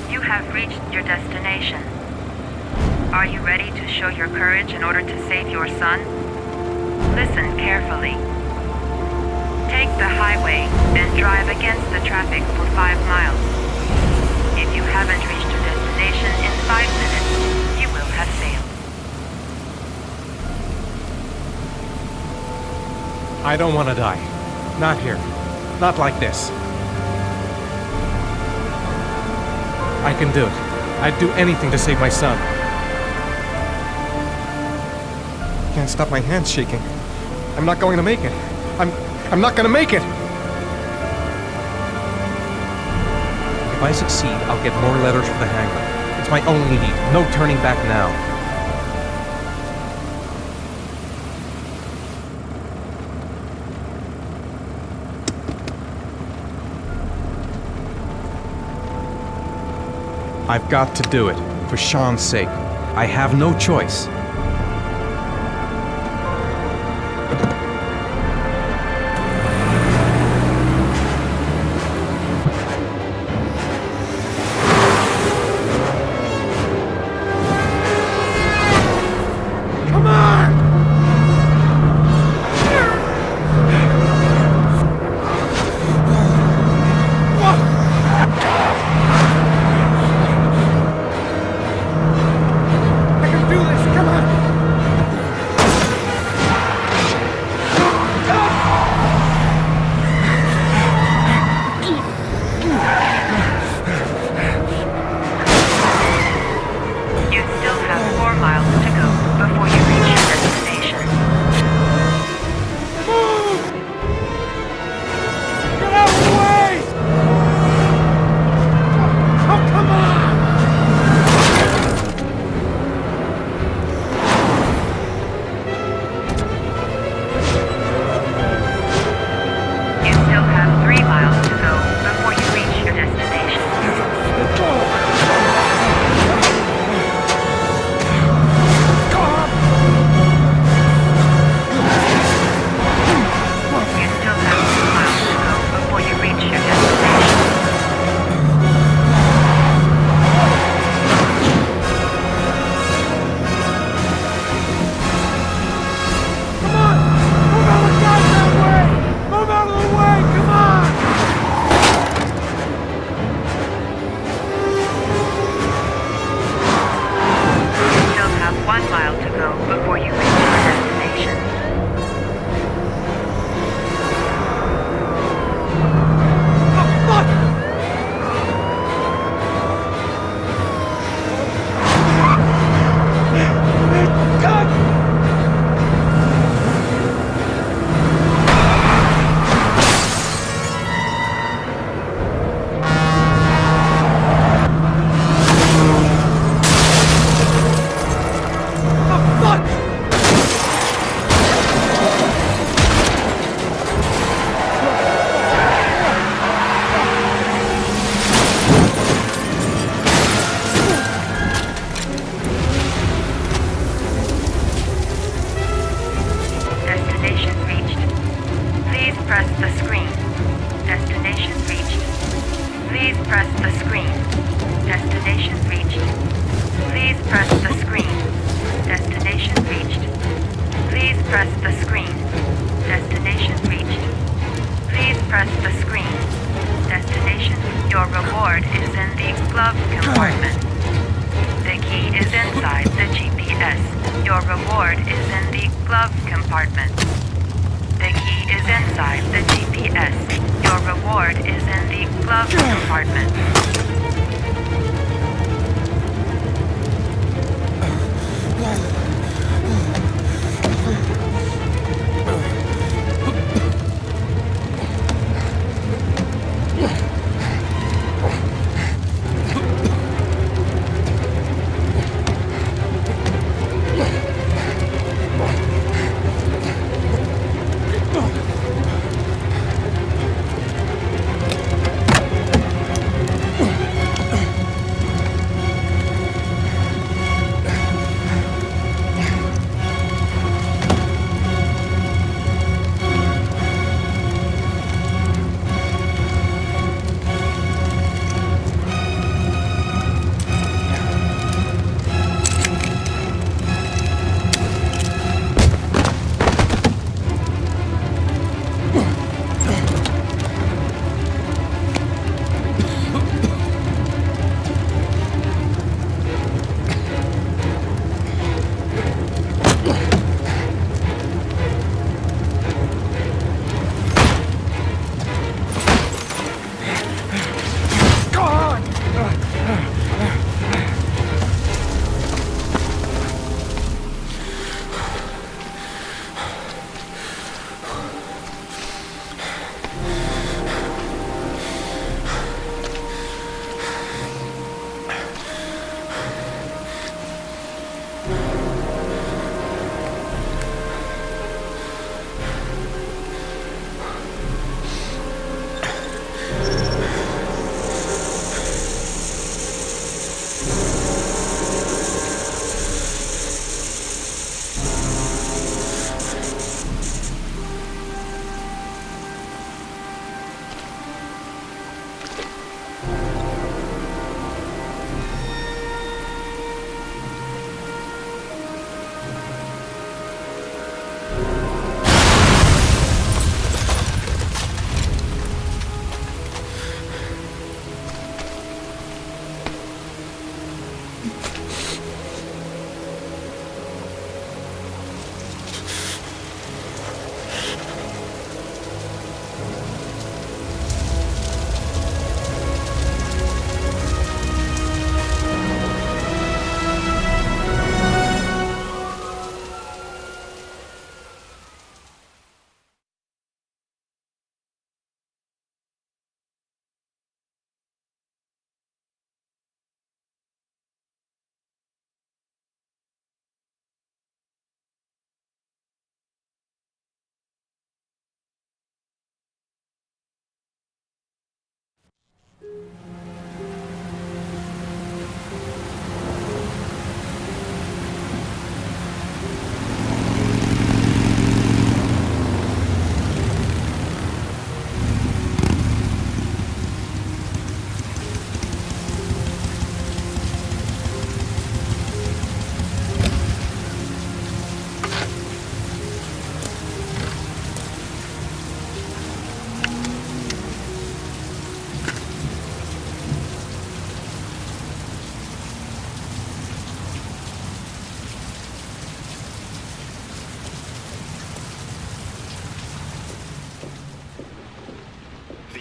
You have reached your destination. Are you ready to show your courage in order to save your son? Listen carefully. Take the highway and drive against the traffic for 5 miles. If you haven't reached your destination in 5 minutes, you will have failed. I don't want to die. Not here. Not like this. I can do it. I'd do anything to save my son. Can't stop my hands shaking. I'm not going to make it. I'm not going to make it! If I succeed, I'll get more letters for the hangar. It's my only need. No turning back now. I've got to do it, for Sean's sake. I have no choice.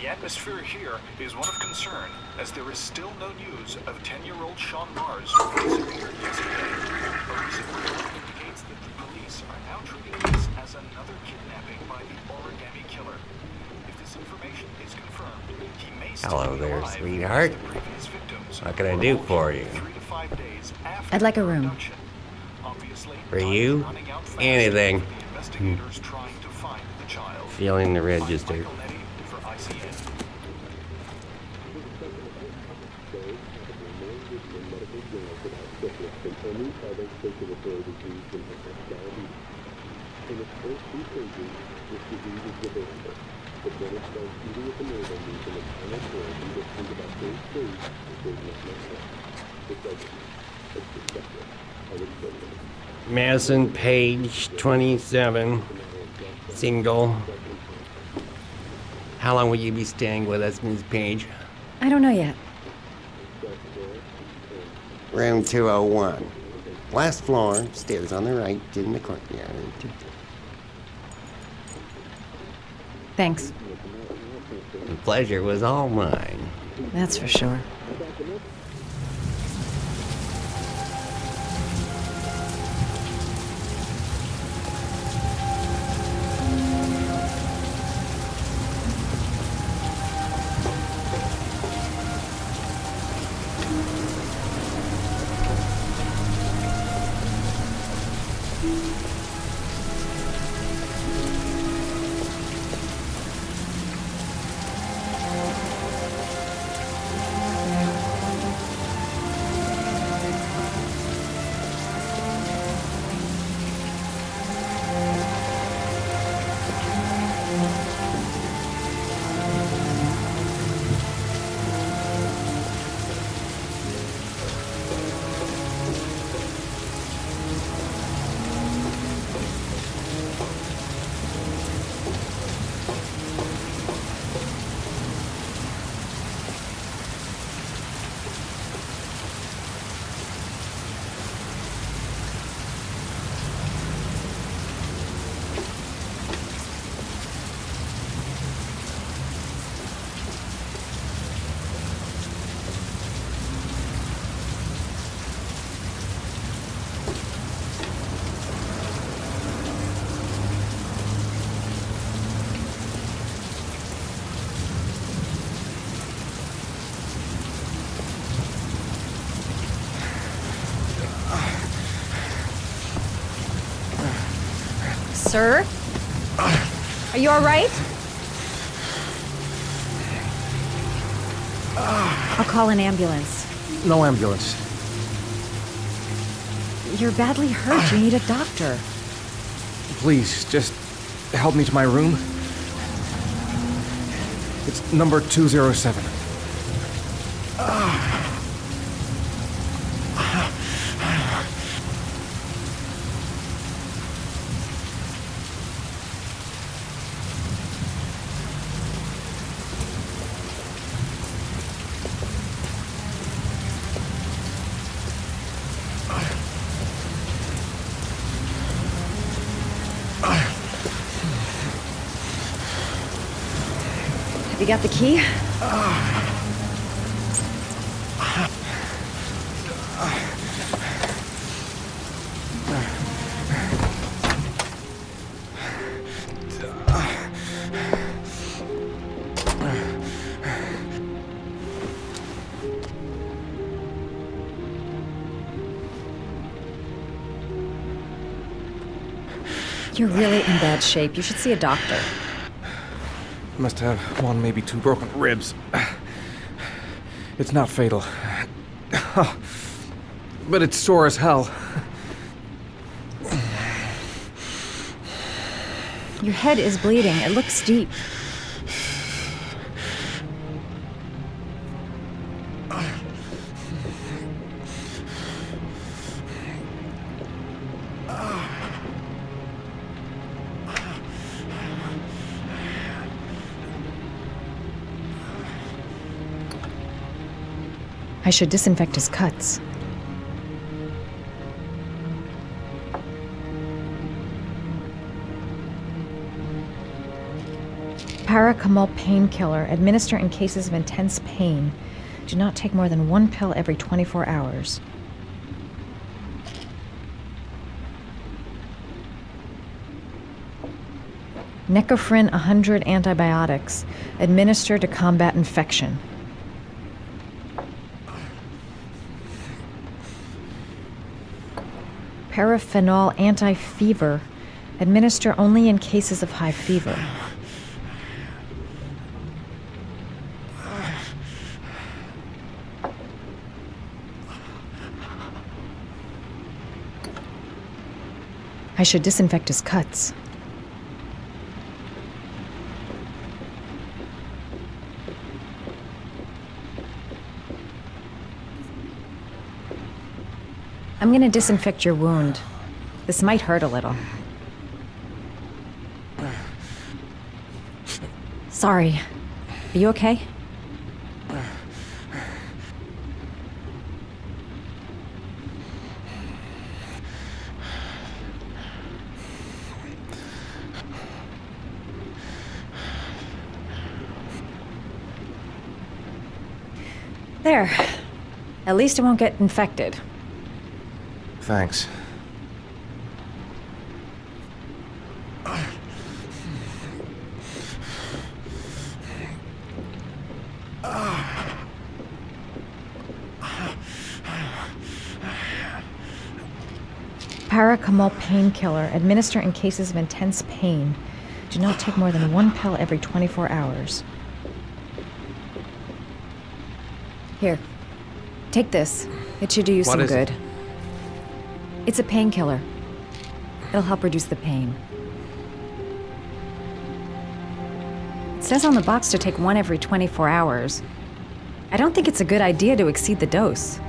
The atmosphere here is one of concern, as there is still no news of 10-year-old Sean Mars, who disappeared yesterday. A recent report indicates that the police are now treating this as another kidnapping by the origami killer. If this information is confirmed, he may still Hello be there, alive, sweetheart. as the previous victims What can I were do only for you? 3 to 5 days after I'd like a their room. abduction. Obviously, For time is you? running out fast Anything. for the investigators trying to find the child. Feeling the register. For ICN. Madison, page 27, single. How long will you be staying with us, Ms. Page? I don't know yet. Room 201. Last floor, stairs on the right, in the courtyard. Thanks. The pleasure was all mine. That's for sure. Sir? Are you all right? I'll call an ambulance. No ambulance. You're badly hurt. You need a doctor. Please, just help me to my room. It's number 207. Have you got the key? You're really in bad shape. You should see a doctor. Must have one, maybe two broken ribs. It's not fatal. But it's sore as hell. Your head is bleeding. It looks deep. I should disinfect his cuts. Paracetamol painkiller. Administer in cases of intense pain. Do not take more than 1 pill every 24 hours. Necofrin 100 antibiotics. Administer to combat infection. Paraphenol anti-fever. Administer only in cases of high fever. I should disinfect his cuts. I'm gonna disinfect your wound. This might hurt a little. Sorry. Are you okay? There. At least it won't get infected. Thanks. Paracetamol painkiller. Administer in cases of intense pain. Do not take more than 1 pill every 24 hours. Here. Take this. It should do you some good. It's a painkiller. It'll help reduce the pain. It says on the box to take 1 every 24 hours. I don't think it's a good idea to exceed the dose.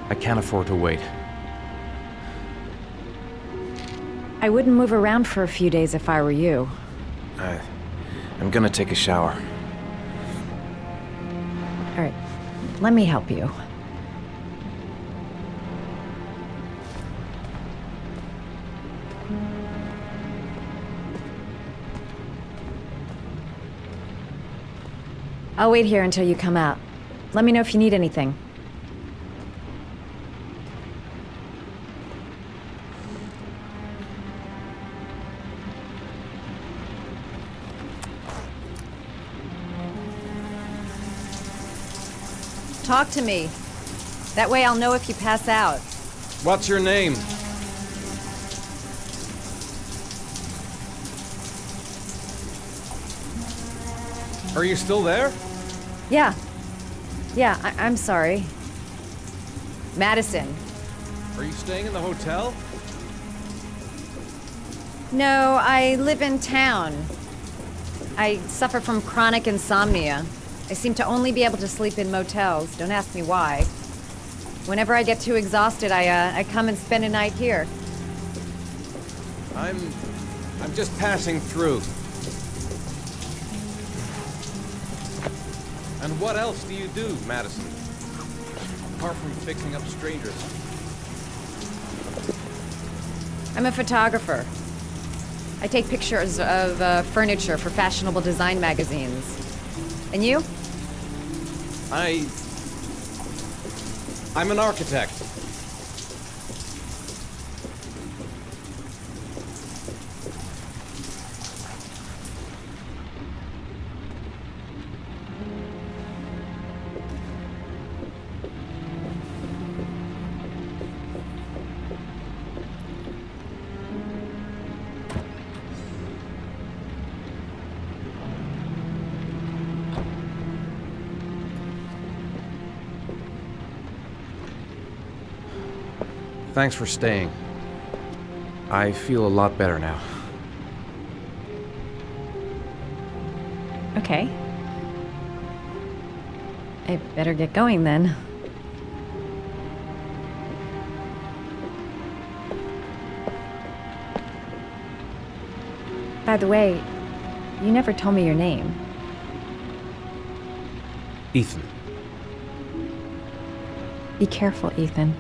I can't afford to wait. I wouldn't move around for a few days if I were you. I'm gonna take a shower. All right, let me help you. I'll wait here until you come out. Let me know if you need anything. Talk to me. That way I'll know if you pass out. What's your name? Are you still there? Yeah. I'm sorry. Madison. Are you staying in the hotel? No, I live in town. I suffer from chronic insomnia. I seem to only be able to sleep in motels. Don't ask me why. Whenever I get too exhausted, I come and spend a night here. I'm just passing through. And what else do you do, Madison? Apart from fixing up strangers. I'm a photographer. I take pictures of furniture for fashionable design magazines. And you? I'm an architect. Thanks for staying. I feel a lot better now. Okay. I better get going then. By the way, you never told me your name. Ethan. Be careful, Ethan.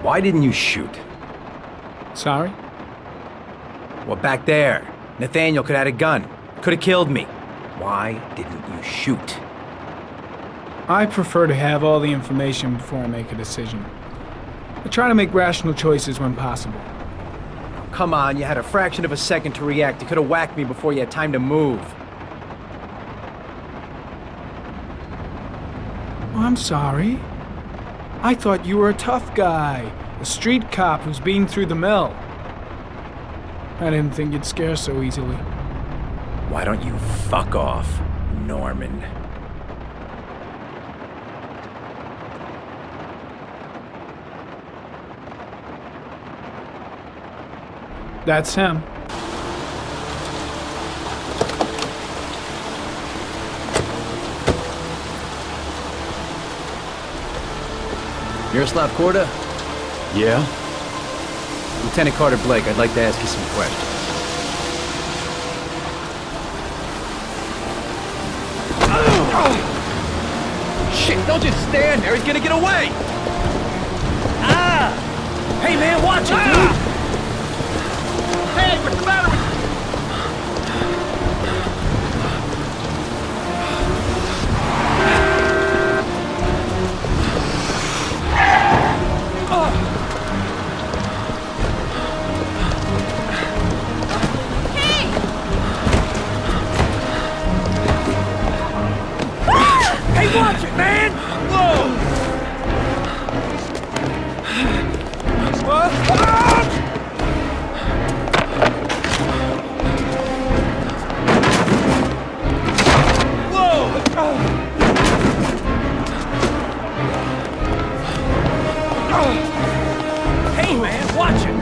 Why didn't you shoot? Sorry? Well, back there. Nathaniel could have had a gun. Could have killed me. Why didn't you shoot? I prefer to have all the information before I make a decision. I try to make rational choices when possible. Come on, you had a fraction of a second to react. You could have whacked me before you had time to move. Oh, I'm sorry. I thought you were a tough guy, a street cop who's been through the mill. I didn't think you'd scare so easily. Why don't you fuck off, Norman? That's him. Miroslav Korda? Yeah? Lieutenant Carter Blake, I'd like to ask you some questions. Shit, don't just stand there. He's gonna get away! Ah! Hey, man, watch it, dude! Hey, what's the matter with you? Hey, watch it, man! Whoa! Hey, man, watch it!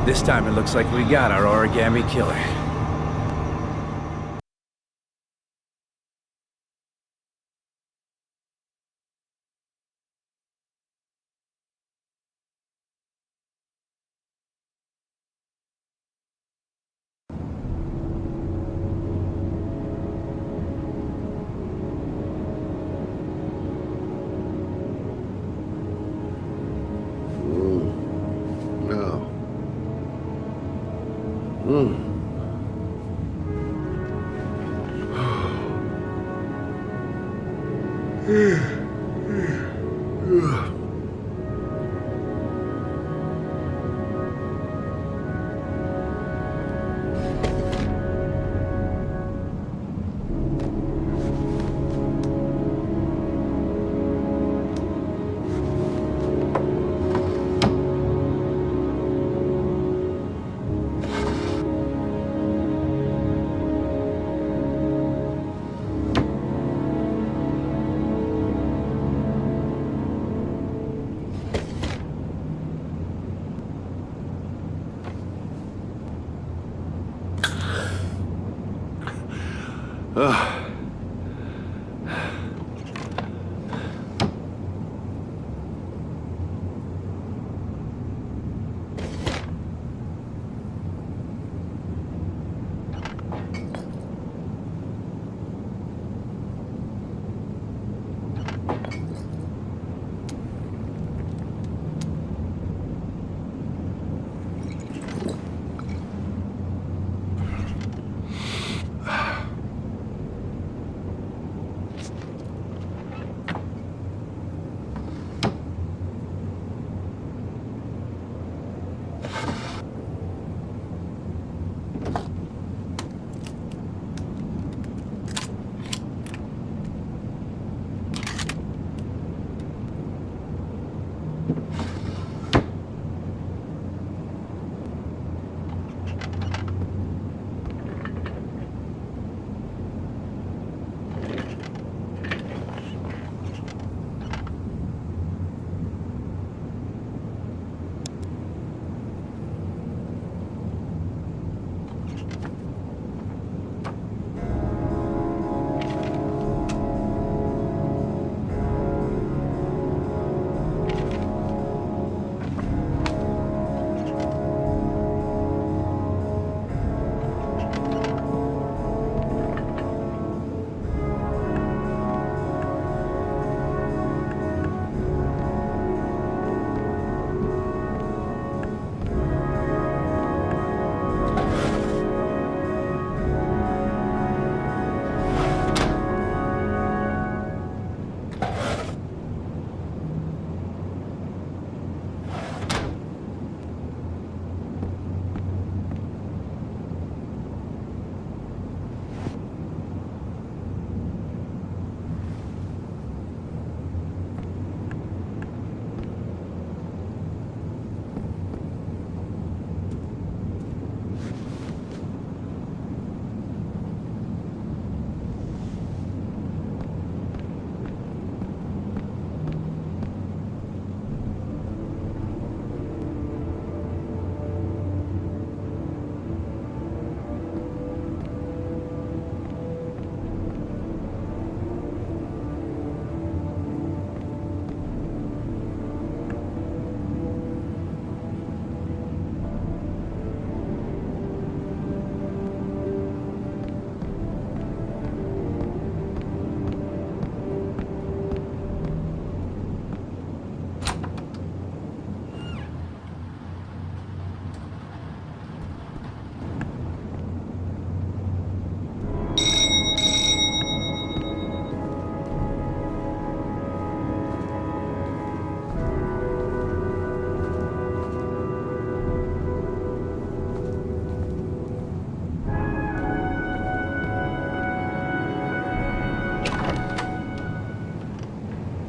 This time it looks like we got our origami killer. No.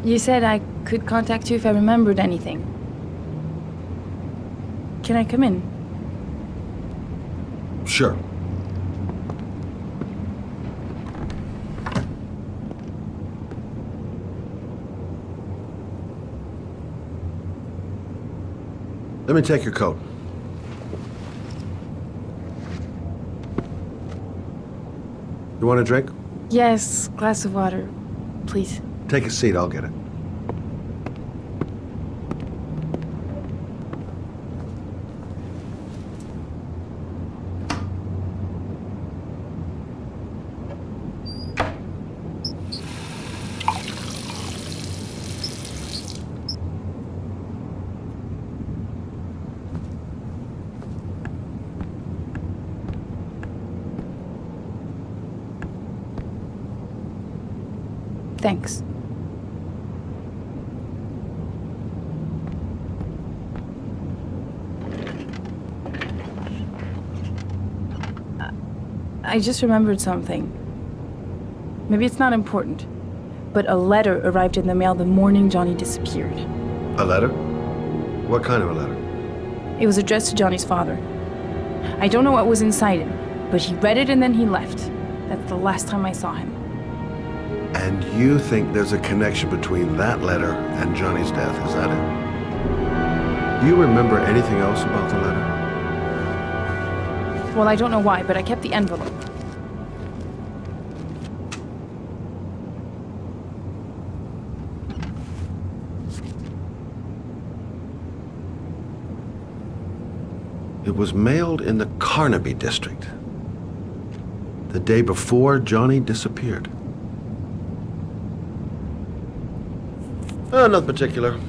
You said I could contact you if I remembered anything. Can I come in? Sure. Let me take your coat. You want a drink? Yes, glass of water, please. Take a seat, I'll get it. Thanks. I just remembered something. Maybe it's not important, but a letter arrived in the mail the morning Johnny disappeared. A letter? What kind of a letter? It was addressed to Johnny's father. I don't know what was inside it, but he read it and then he left. That's the last time I saw him. And you think there's a connection between that letter and Johnny's death, is that it? Do you remember anything else about the letter? Well, I don't know why, but I kept the envelope. It was mailed in the Carnaby district, the day before Johnny disappeared. Nothing particular.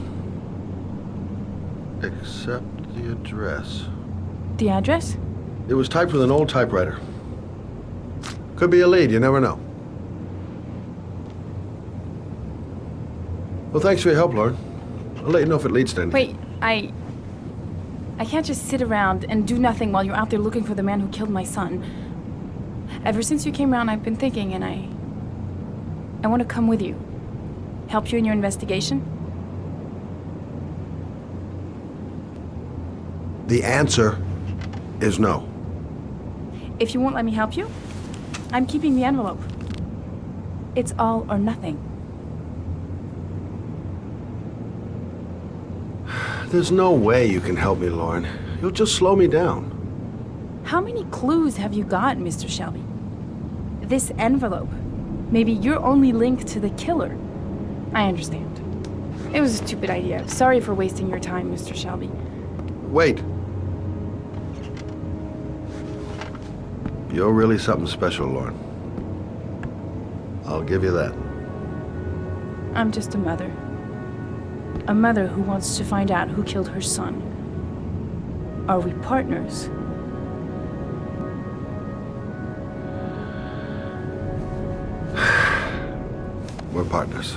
Except the address. The address? It was typed with an old typewriter. Could be a lead, you never know. Well, thanks for your help, Lauren. I'll let you know if it leads to anything. Wait, I can't just sit around and do nothing while you're out there looking for the man who killed my son. Ever since you came around, I've been thinking, and I want to come with you. Help you in your investigation? The answer is no. If you won't let me help you, I'm keeping the envelope. It's all or nothing. There's no way you can help me, Lauren. You'll just slow me down. How many clues have you got, Mr. Shelby? This envelope. Maybe your only link to the killer. I understand. It was a stupid idea. Sorry for wasting your time, Mr. Shelby. Wait. You're really something special, Lauren. I'll give you that. I'm just a mother. A mother who wants to find out who killed her son. Are we partners? We're partners.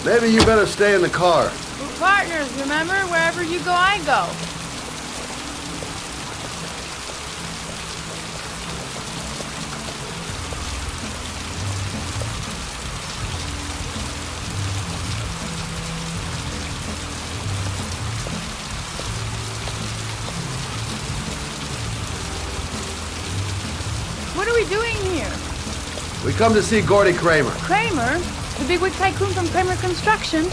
Maybe you better stay in the car. We're partners, remember? Wherever you go, I go. What are we doing here? We come to see Gordy Kramer. Kramer? The bigwig tycoon from Kramer Construction?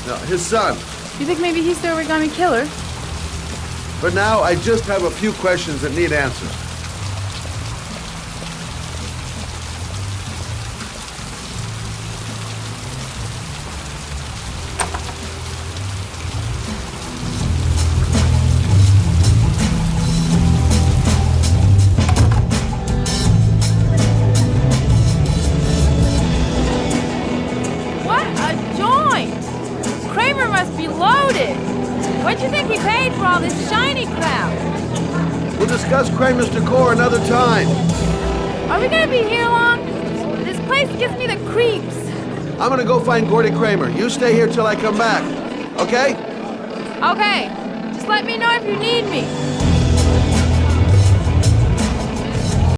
No, his son. You think maybe he's the origami killer? For now, I just have a few questions that need answers. What do you think he paid for all this shiny crap? We'll discuss Kramer's decor another time. Are we gonna be here long? This place gives me the creeps. I'm gonna go find Gordy Kramer. You stay here till I come back, okay? Okay. Just let me know if you need me.